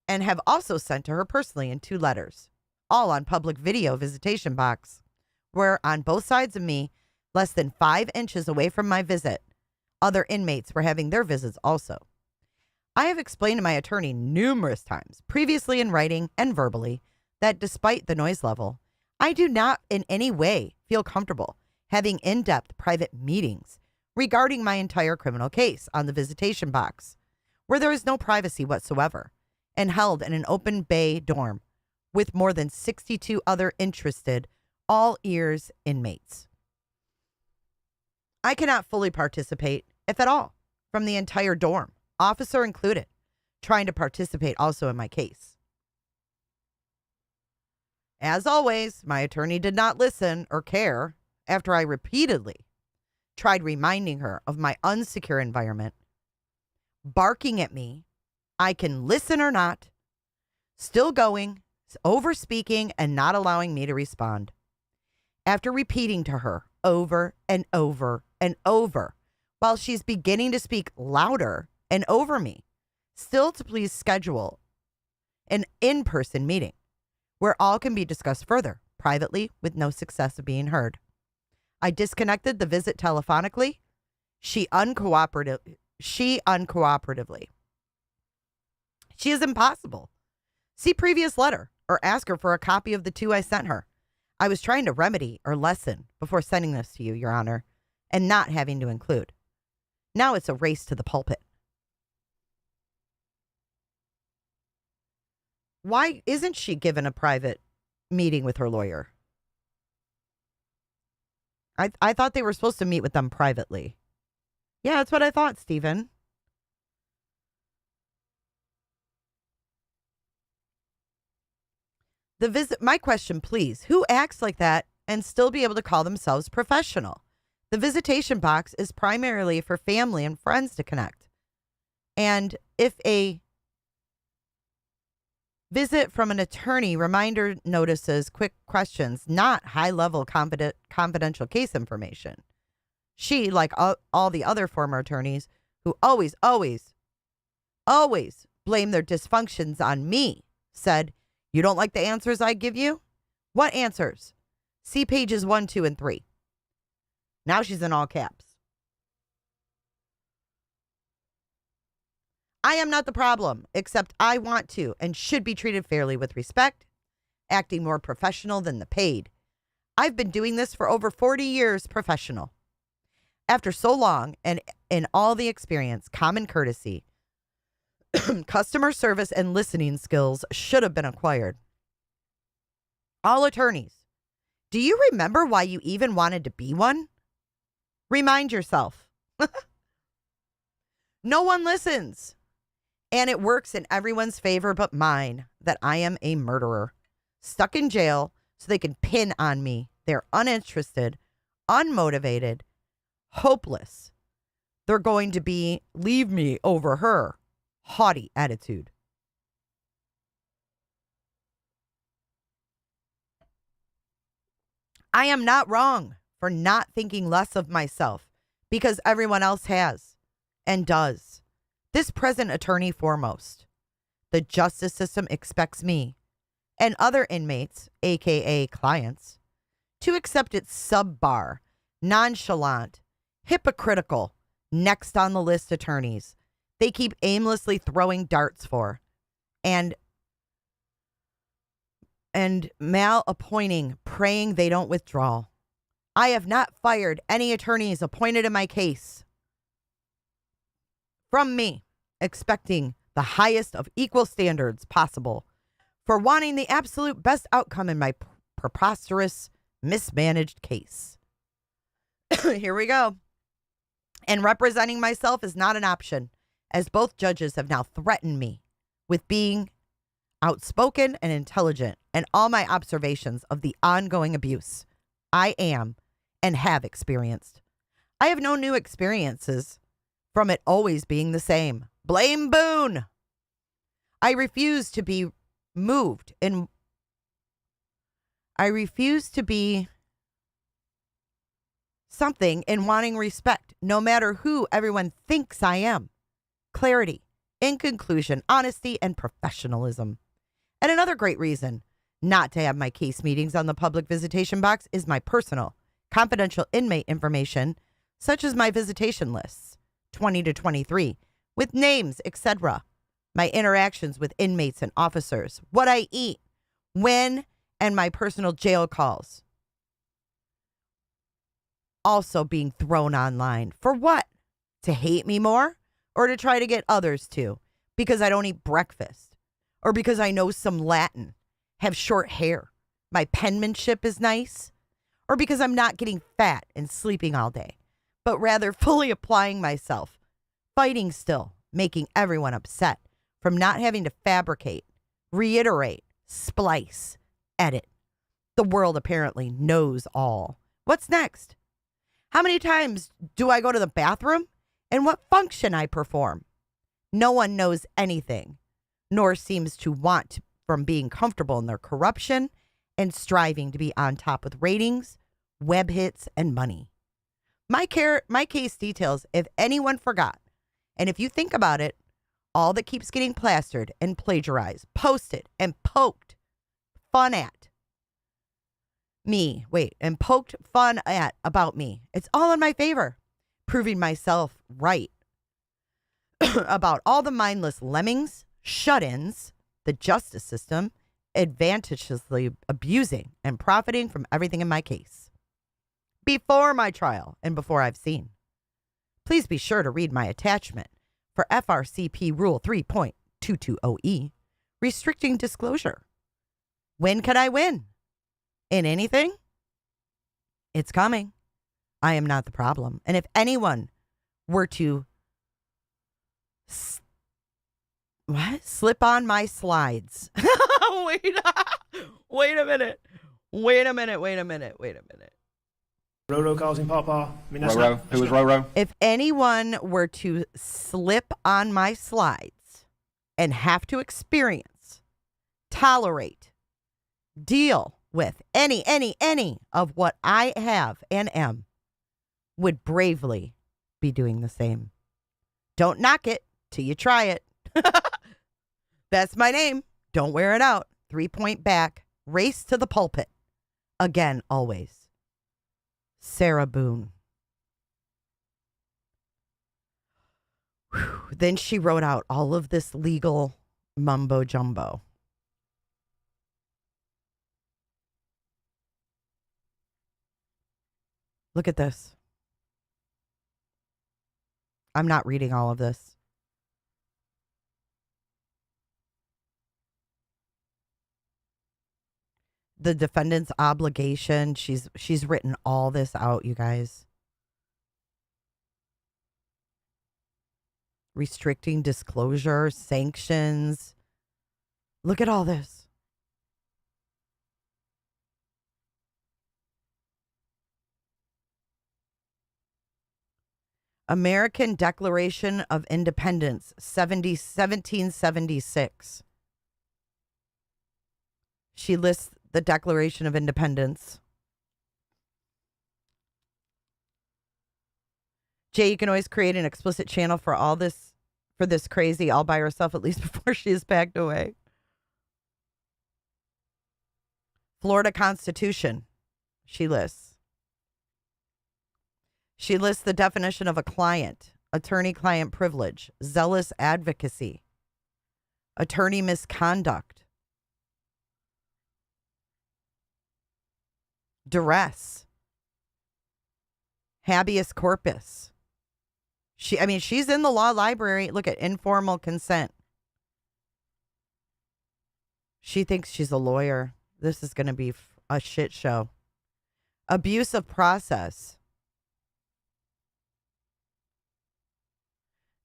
Speaker 1: and have also sent to her personally in 2 letters, all on public video visitation box, where on both sides of me, less than 5 inches away from my visit, other inmates were having their visits also. I have explained to my attorney numerous times, previously in writing and verbally, that despite the noise level, I do not in any way feel comfortable having in-depth private meetings regarding my entire criminal case on the visitation box, where there is no privacy whatsoever, and held in an open bay dorm with more than 62 other interested, all ears inmates. I cannot fully participate, if at all, from the entire dorm, officer included, trying to participate also in my case. As always, my attorney did not listen or care after I repeatedly tried reminding her of my unsecure environment, barking at me, I can listen or not, still going, over speaking, and not allowing me to respond. After repeating to her over and over and over, while she's beginning to speak louder and over me, still to please schedule an in-person meeting where all can be discussed further, privately, with no success of being heard. I disconnected the visit telephonically. She uncooperatively. She is impossible. See previous letter or ask her for a copy of the 2 I sent her. I was trying to remedy or lessen before sending this to you, Your Honor, and not having to include. Now it's a race to the pulpit. Why isn't she given a private meeting with her lawyer? I thought they were supposed to meet with them privately. Yeah, that's what I thought, Stephen. My question, please. Who acts like that and still be able to call themselves professional? The visitation box is primarily for family and friends to connect. And if a visit from an attorney, reminder notices, quick questions, not high-level confidential case information. She, like all the other former attorneys who always blame their dysfunctions on me, said, "You don't like the answers I give you? What answers? See pages 1, 2, and 3. Now she's in all caps. I am not the problem, except I want to and should be treated fairly with respect, acting more professional than the paid. I've been doing this for over 40 years professional. After so long and in all the experience, common courtesy, customer service, and listening skills should have been acquired. All attorneys, do you remember why you even wanted to be one? Remind yourself. No one listens. And it works in everyone's favor but mine that I am a murderer, stuck in jail so they can pin on me. They're uninterested, unmotivated, hopeless. They're going to be leave me over her. Haughty attitude. I am not wrong for not thinking less of myself because everyone else has and does. This present attorney foremost. The justice system expects me and other inmates, aka clients, to accept its subpar, nonchalant, hypocritical, next on the list attorneys they keep aimlessly throwing darts for and mal-appointing, praying they don't withdraw. I have not fired any attorneys appointed in my case. From me, expecting the highest of equal standards possible for wanting the absolute best outcome in my preposterous, mismanaged case. Here we go. And representing myself is not an option, as both judges have now threatened me with being outspoken and intelligent and all my observations of the ongoing abuse I am and have experienced. I have no new experiences from it always being the same. Blame Boone. I refuse to be moved and I refuse to be something in wanting respect, no matter who everyone thinks I am. Clarity, in conclusion, honesty, and professionalism. And another great reason not to have my case meetings on the public visitation box is my personal, confidential inmate information, such as my visitation lists, 20 to 23, with names, etc., my interactions with inmates and officers, what I eat, when, and my personal jail calls. Also being thrown online. For what? To hate me more? Or to try to get others to? Because I don't eat breakfast? Or because I know some Latin? have short hair, my penmanship is nice, or because I'm not getting fat and sleeping all day, but rather fully applying myself, fighting still, making everyone upset from not having to fabricate, reiterate, splice, edit. The world apparently knows all. What's next? How many times do I go to the bathroom and what function I perform? No one knows anything, nor seems to want to, from being comfortable in their corruption and striving to be on top with ratings, web hits, and money. My case details, if anyone forgot, and if you think about it, all that keeps getting plastered and plagiarized, posted and poked fun at me. And poked fun at about me. It's all in my favor, proving myself right about all the mindless lemmings, shut-ins, the justice system, advantageously abusing and profiting from everything in my case. Before my trial and before I've seen. Please be sure to read my attachment for FRCP Rule 3.220E, restricting disclosure. When could I win? In anything? It's coming. I am not the problem. And if anyone were to slip on my slides. Wait a minute.
Speaker 17: Roro causing Pawpaw. I mean, that's
Speaker 18: Roro.
Speaker 17: not-
Speaker 18: Who was Roro?
Speaker 1: If anyone were to slip on my slides and have to experience, tolerate, deal with any of what I have and am, would bravely be doing the same. Don't knock it till you try it. That's my name. Don't wear it out. 3-point back. Race to the pulpit. Again, always. Sarah Boone. Whew. Then she wrote out all of this legal mumbo jumbo. Look at this. I'm not reading all of this. The defendant's obligation. She's written all this out, you guys. Restricting disclosure, sanctions. Look at all this. American Declaration of Independence, 1776. She lists the Declaration of Independence. Jay, you can always create an explicit channel for all this, for this crazy all by herself, at least before she is packed away. Florida Constitution, she lists. She lists the definition of a client, attorney-client privilege, zealous advocacy, attorney misconduct, duress, habeas corpus. She's in the law library. Look at informal consent. She thinks she's a lawyer. This is going to be a shit show. Abuse of process.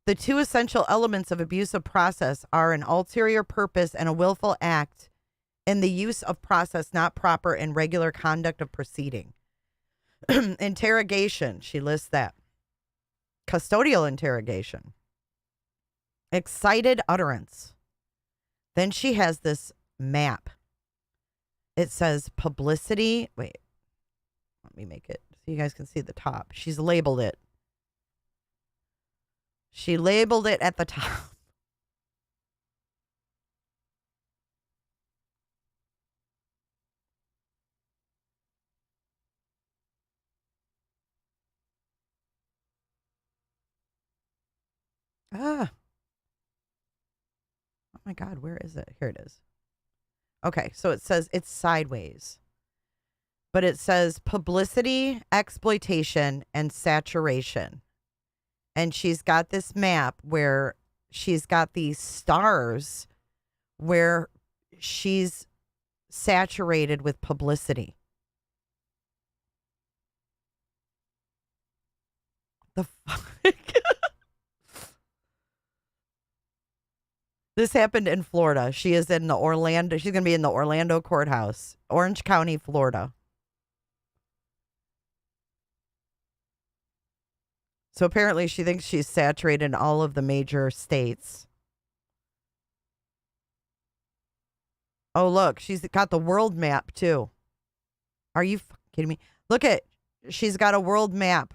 Speaker 1: The two essential elements of abuse of process are an ulterior purpose and a willful act in the use of process not proper in regular conduct of proceeding. Interrogation, she lists that. Custodial interrogation. Excited utterance. Then she has this map. It says publicity. Wait, let me make it so you guys can see the top. She's labeled it. She labeled it at the top. Oh my God, where is it? Here it is. Okay, so it says it's sideways. But it says publicity, exploitation, and saturation. And she's got this map where she's got these stars where she's saturated with publicity. The fuck? This happened in Florida. She is in the Orlando. She's going to be in the Orlando courthouse, Orange County, Florida. So apparently she thinks she's saturated in all of the major states. Oh, look, she's got the world map too. Are you kidding me? Look at, she's got a world map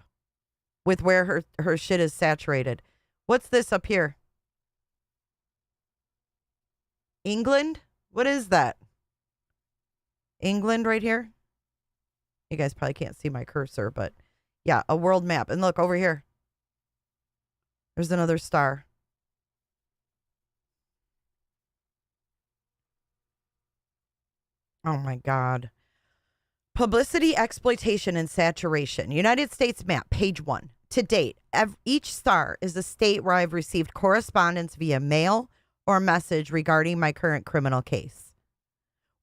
Speaker 1: with where her shit is saturated. What's this up here? England? What is that? England right here? You guys probably can't see my cursor, but yeah, a world map. And look over here. There's another star. Oh my God. Publicity, exploitation, and saturation. United States map, page 1. To date, each star is a state where I've received correspondence via mail or message regarding my current criminal case.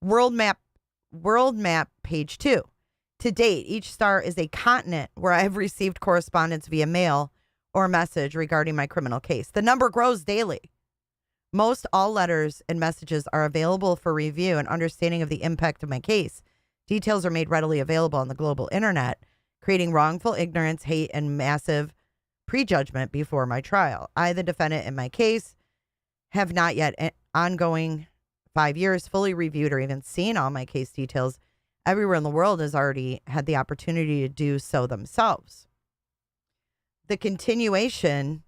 Speaker 1: World map, page 2. To date, each star is a continent where I have received correspondence via mail or message regarding my criminal case. The number grows daily. Most all letters and messages are available for review and understanding of the impact of my case. Details are made readily available on the global internet, creating wrongful ignorance, hate, and massive prejudgment before my trial. I, the defendant in my case, have not yet, ongoing 5 years, fully reviewed or even seen all my case details. Everywhere in the world has already had the opportunity to do so themselves. The continuation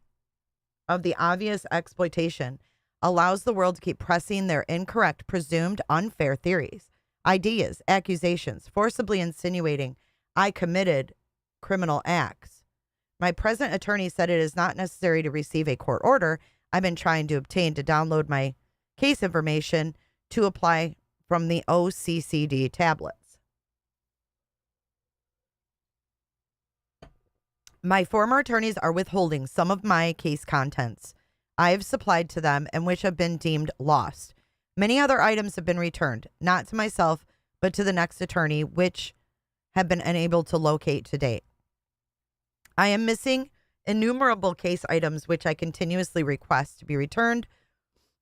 Speaker 1: of the obvious exploitation allows the world to keep pressing their incorrect, presumed unfair theories, ideas, accusations, forcibly insinuating I committed criminal acts. My present attorney said it is not necessary to receive a court order I've been trying to obtain to download my case information to apply from the OCCD tablets. My former attorneys are withholding some of my case contents I have supplied to them and which have been deemed lost. Many other items have been returned, not to myself, but to the next attorney, which have been unable to locate to date. I am missing innumerable case items which I continuously request to be returned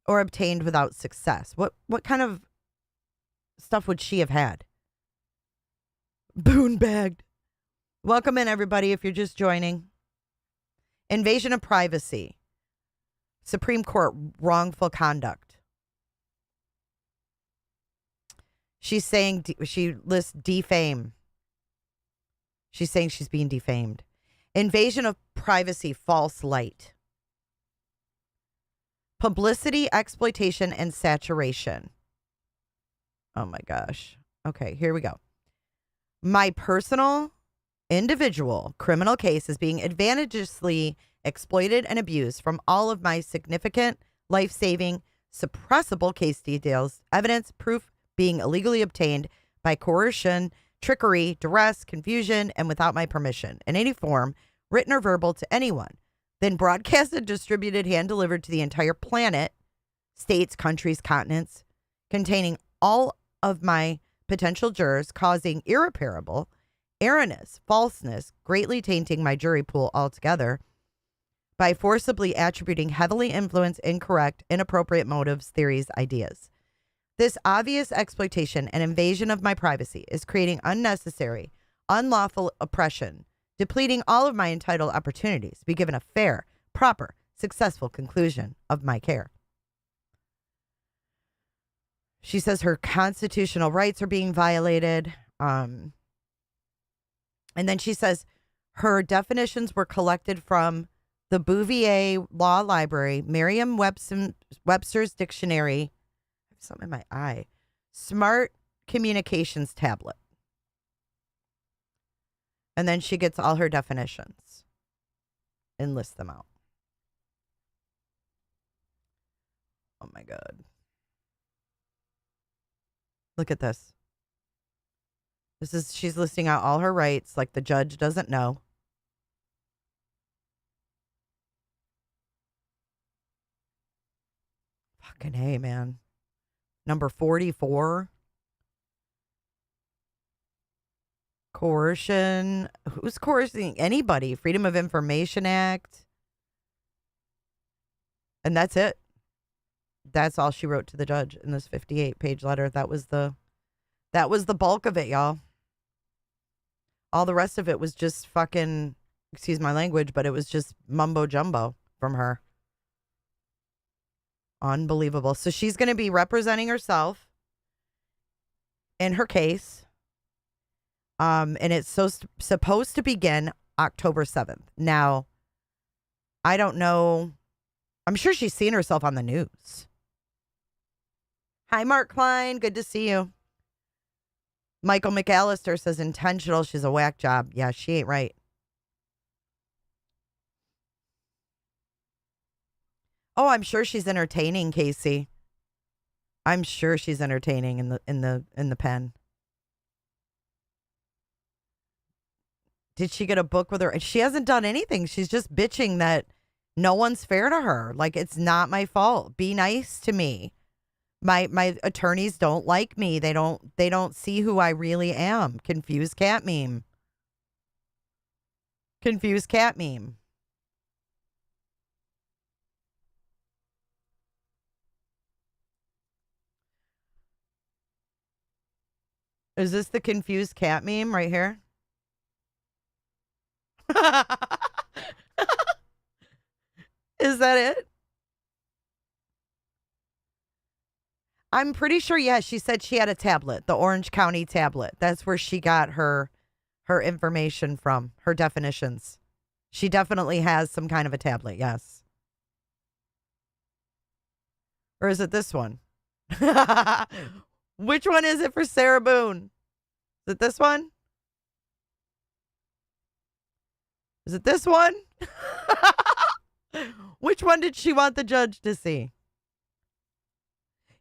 Speaker 1: or obtained without success. What kind of stuff would she have had? Boone bagged. Welcome in, everybody, if you're just joining. Invasion of privacy. Supreme Court wrongful conduct. She's saying she lists defame. She's saying she's being defamed. Invasion of privacy, false light. Publicity, exploitation, and saturation. Oh my gosh. Okay, here we go. My personal, individual criminal case is being advantageously exploited and abused from all of my significant, life-saving, suppressible case details, evidence, proof being illegally obtained by coercion, trickery, duress, confusion, and without my permission, in any form, written or verbal, to anyone, then broadcasted, distributed, hand-delivered to the entire planet, states, countries, continents, containing all of my potential jurors, causing irreparable erroneous, falseness, greatly tainting my jury pool altogether by forcibly attributing heavily influenced, incorrect, inappropriate motives, theories, ideas. This obvious exploitation and invasion of my privacy is creating unnecessary, unlawful oppression, depleting all of my entitled opportunities to be given a fair, proper, successful conclusion of my care. She says her constitutional rights are being violated. And then she says her definitions were collected from the Bouvier Law Library, Merriam-Webster's Dictionary, I have something in my eye, Smart Communications Tablet. And then she gets all her definitions and lists them out. Oh my God. Look at this. She's listing out all her rights like the judge doesn't know. Fucking hey, man. Number 44. Coercion. Who's coercing anybody? Freedom of Information Act. And that's it. That's all she wrote to the judge in this 58-page letter. That was the bulk of it, y'all. All the rest of it was just fucking, excuse my language, but it was just mumbo jumbo from her. Unbelievable. So she's going to be representing herself in her case. And it's supposed to begin October 7th. Now, I don't know. I'm sure she's seen herself on the news. Hi, Mark Klein. Good to see you. Michael McAllister says intentional. She's a whack job. Yeah, she ain't right. Oh, I'm sure she's entertaining, Casey. I'm sure she's entertaining in the pen. Did she get a book with her? She hasn't done anything. She's just bitching that no one's fair to her. Like, it's not my fault. Be nice to me. My attorneys don't like me. They don't see who I really am. Confused cat meme. Confused cat meme. Is this the confused cat meme right here? Is that it? I'm pretty sure, yeah, she said she had a tablet, the Orange County tablet. That's where she got her information from, her definitions. She definitely has some kind of a tablet, yes. Or is it this one? Which one is it for Sarah Boone? Is it this one? Is it this one? Which one did she want the judge to see?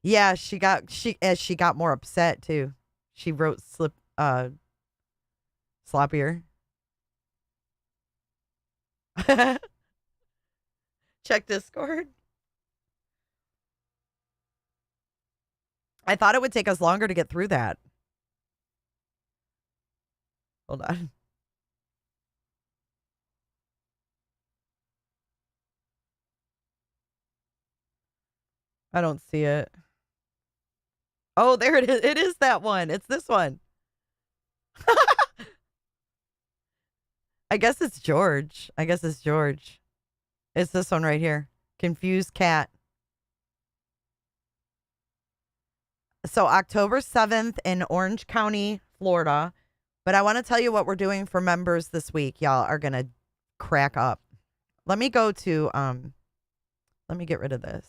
Speaker 1: Yeah, she got more upset too. She wrote sloppier. Check Discord. I thought it would take us longer to get through that. Hold on. I don't see it. Oh, there it is. It is that one. It's this one. I guess it's George. It's this one right here. Confused cat. So October 7th in Orange County, Florida. But I want to tell you what we're doing for members this week. Y'all are going to crack up. Let me go to, let me get rid of this.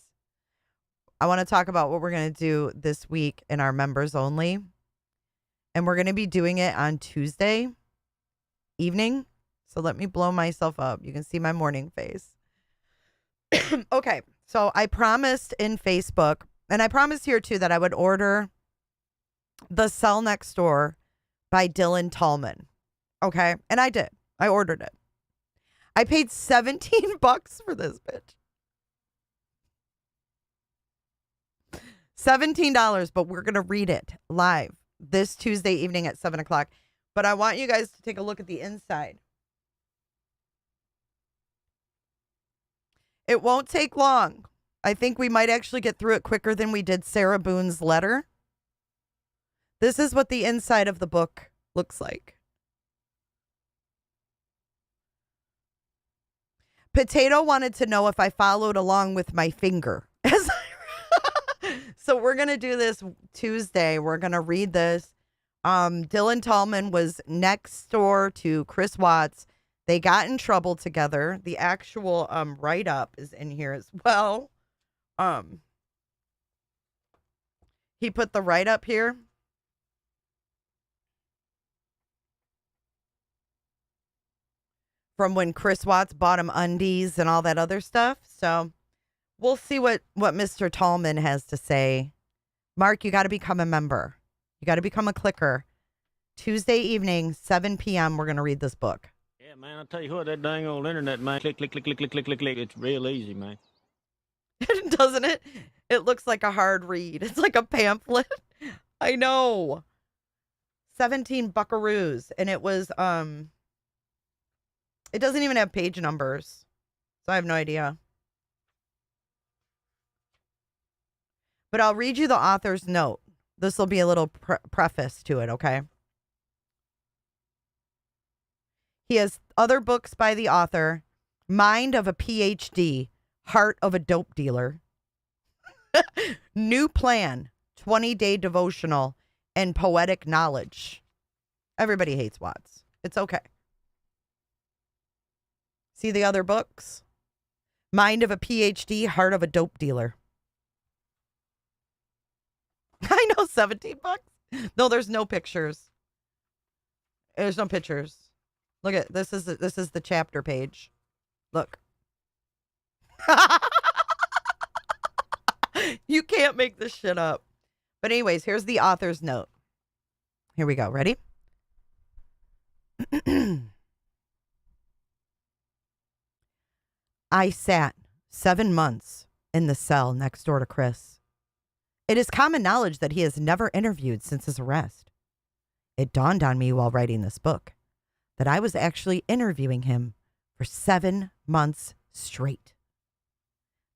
Speaker 1: I want to talk about what we're going to do this week in our members only. And we're going to be doing it on Tuesday evening. So let me blow myself up. You can see my morning face. Okay. So I promised in Facebook, and I promised here too, that I would order The Cell Next Door by Dylan Tallman. Okay. And I did. I ordered it. I paid $17 for this bitch. $17, but we're going to read it live this Tuesday evening at 7 o'clock. But I want you guys to take a look at the inside. It won't take long. I think we might actually get through it quicker than we did Sarah Boone's letter. This is what the inside of the book looks like. Potato wanted to know if I followed along with my finger. So we're going to do this Tuesday. We're going to read this. Dylan Tallman was next door to Chris Watts. They got in trouble together. The actual write-up is in here as well. He put the write-up here. From when Chris Watts bought him undies and all that other stuff. So we'll see what Mr. Tallman has to say. Mark, you got to become a member. You got to become a clicker. Tuesday evening, 7 p.m., we're going to read this book.
Speaker 18: Yeah, man, I'll tell you what, that dang old internet, man, click, click, click, click, click, click, click, click. It's real easy, man.
Speaker 1: Doesn't it? It looks like a hard read. It's like a pamphlet. I know. 17 buckaroos. And it was, it doesn't even have page numbers. So I have no idea. But I'll read you the author's note. This will be a little preface to it, okay? He has other books by the author. Mind of a PhD, Heart of a Dope Dealer. New Plan, 20-day devotional, and Poetic Knowledge. Everybody hates Watts. It's okay. See the other books? Mind of a PhD, Heart of a Dope Dealer. I know, 17 bucks. No, there's no pictures. There's no pictures. Look at this is the chapter page. Look. You can't make this shit up. But anyways, here's the author's note. Here we go. Ready? I sat 7 months in the cell next door to Chris. It is common knowledge that he has never interviewed since his arrest. It dawned on me while writing this book that I was actually interviewing him for 7 months straight.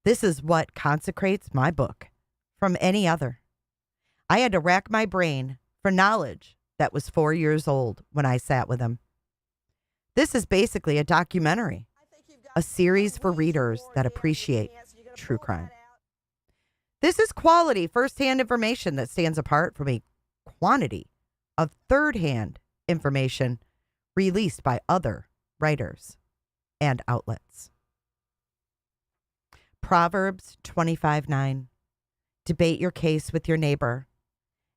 Speaker 1: This is what consecrates my book from any other. I had to rack my brain for knowledge that was 4 years old when I sat with him. This is basically a documentary, a series for readers that appreciate true crime. This is quality first-hand information that stands apart from a quantity of third-hand information released by other writers and outlets. Proverbs 25:9. Debate your case with your neighbor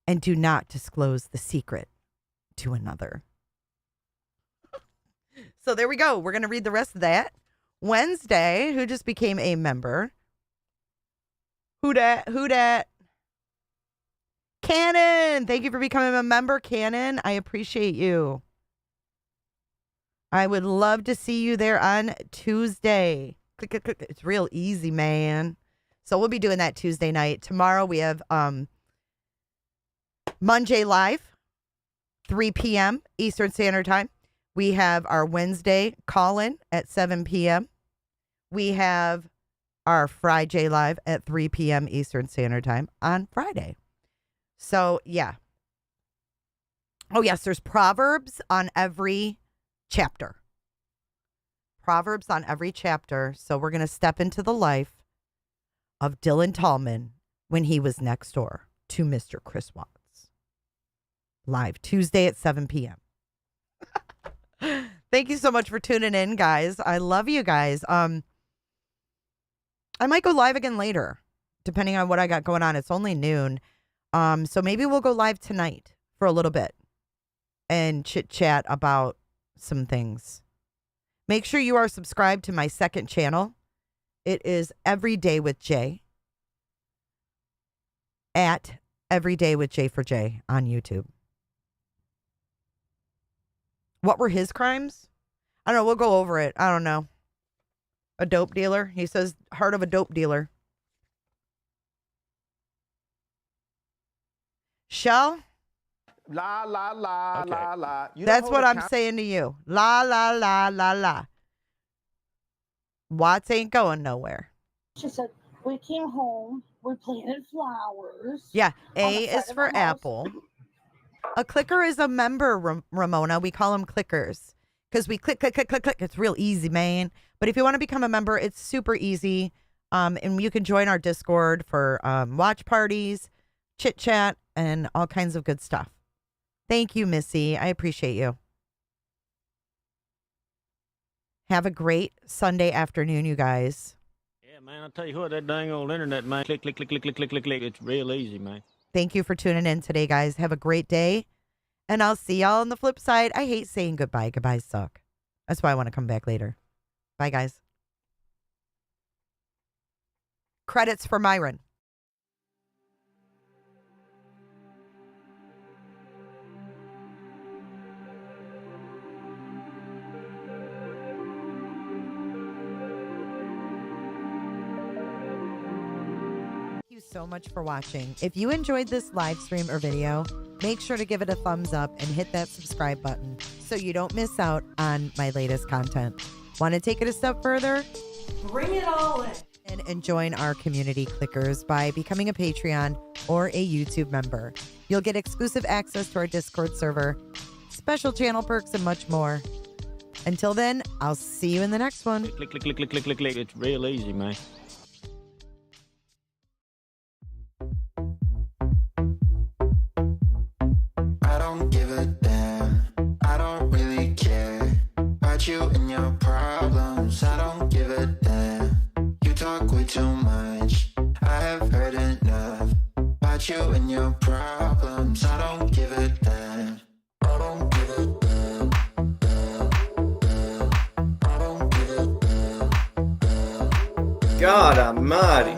Speaker 1: and do not disclose the secret to another. So there we go. We're going to read the rest of that. Wednesday, who just became a member? Who dat? Cannon. Thank you for becoming a member, Cannon. I appreciate you. I would love to see you there on Tuesday. Click, click, click. It's real easy, man. So we'll be doing that Tuesday night. Tomorrow we have Monday Live, 3 p.m. Eastern Standard Time. We have our Wednesday call-in at 7 p.m. We have our Friday Live at 3 p.m. Eastern Standard Time on Friday. So, yeah. Oh, yes, there's Proverbs on every chapter. Proverbs on every chapter. So we're going to step into the life of Dylan Tallman when he was next door to Mr. Chris Watts. Live Tuesday at 7 p.m. Thank you so much for tuning in, guys. I love you guys. I might go live again later, depending on what I got going on. It's only noon. So maybe we'll go live tonight for a little bit and chit chat about some things. Make sure you are subscribed to my second channel. It is Every Day with Jay at Every Day with Jay for Jay on YouTube. What were his crimes? I don't know. We'll go over it. I don't know. A dope dealer. He says heart of a dope dealer. Shell?
Speaker 15: La, la, la,
Speaker 18: Okay.
Speaker 15: la, la. You don't
Speaker 1: That's
Speaker 15: hold
Speaker 1: what
Speaker 15: a
Speaker 1: I'm
Speaker 15: count-
Speaker 1: saying to you. La, la, la, la, la. Watts ain't going nowhere.
Speaker 7: She said, we came home, we planted flowers.
Speaker 1: Yeah.
Speaker 7: on
Speaker 1: A
Speaker 7: the side
Speaker 1: is
Speaker 7: of
Speaker 1: for
Speaker 7: the house.
Speaker 1: apple. A clicker is a member, Ramona. We call them clickers because we click, click, click, click, click. It's real easy, man. But if you want to become a member, it's super easy. And you can join our Discord for watch parties, chit chat, and all kinds of good stuff. Thank you, Missy. I appreciate you. Have a great Sunday afternoon, you guys.
Speaker 18: Yeah, man, I'll tell you what, that dang old internet, man. Click, click, click, click, click, click, click, click. It's real easy, man.
Speaker 1: Thank you for tuning in today, guys. Have a great day. And I'll see y'all on the flip side. I hate saying goodbye. Goodbyes suck. That's why I want to come back later. Bye, guys. Credits for Myron. Thank you so much for watching. If you enjoyed this live stream or video, make sure to give it a thumbs up and hit that subscribe button so you don't miss out on my latest content. Want to take it a step further?
Speaker 7: Bring it all in.
Speaker 1: And join our community clickers by becoming a Patreon or a YouTube member. You'll get exclusive access to our Discord server, special channel perks, and much more. Until then, I'll see you in the next one.
Speaker 18: Click, click, click, click, click, click, click. It's real easy, man.
Speaker 19: I don't give a damn. I don't really care about you and your problems. I don't give a damn. You talk way too much. I have heard enough about you and your problems. I don't give a damn. I don't give a damn. I don't give a damn.
Speaker 20: God almighty.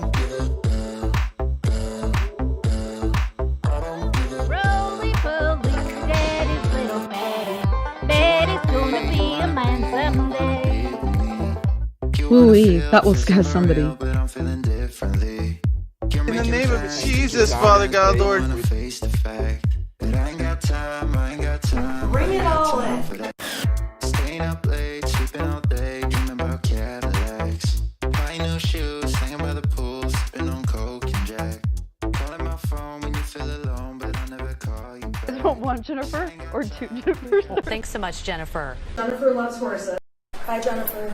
Speaker 9: Roly poly, daddy's little Betty. Betty's gonna be a man someday.
Speaker 16: Ooh-wee, that will scare somebody.
Speaker 20: In the name of Jesus, Father God, Lord.
Speaker 7: Bring it all in.
Speaker 19: Staying up late, sleeping all day, dreaming about Cadillacs. Buying new shoes, hanging by the pool, sipping on Coke and Jack. Calling my phone when you feel alone, but I never call you back.
Speaker 16: I don't want Jennifer or two Jennifers.
Speaker 21: Thanks so much, Jennifer.
Speaker 7: Jennifer loves horses. Hi, Jennifer.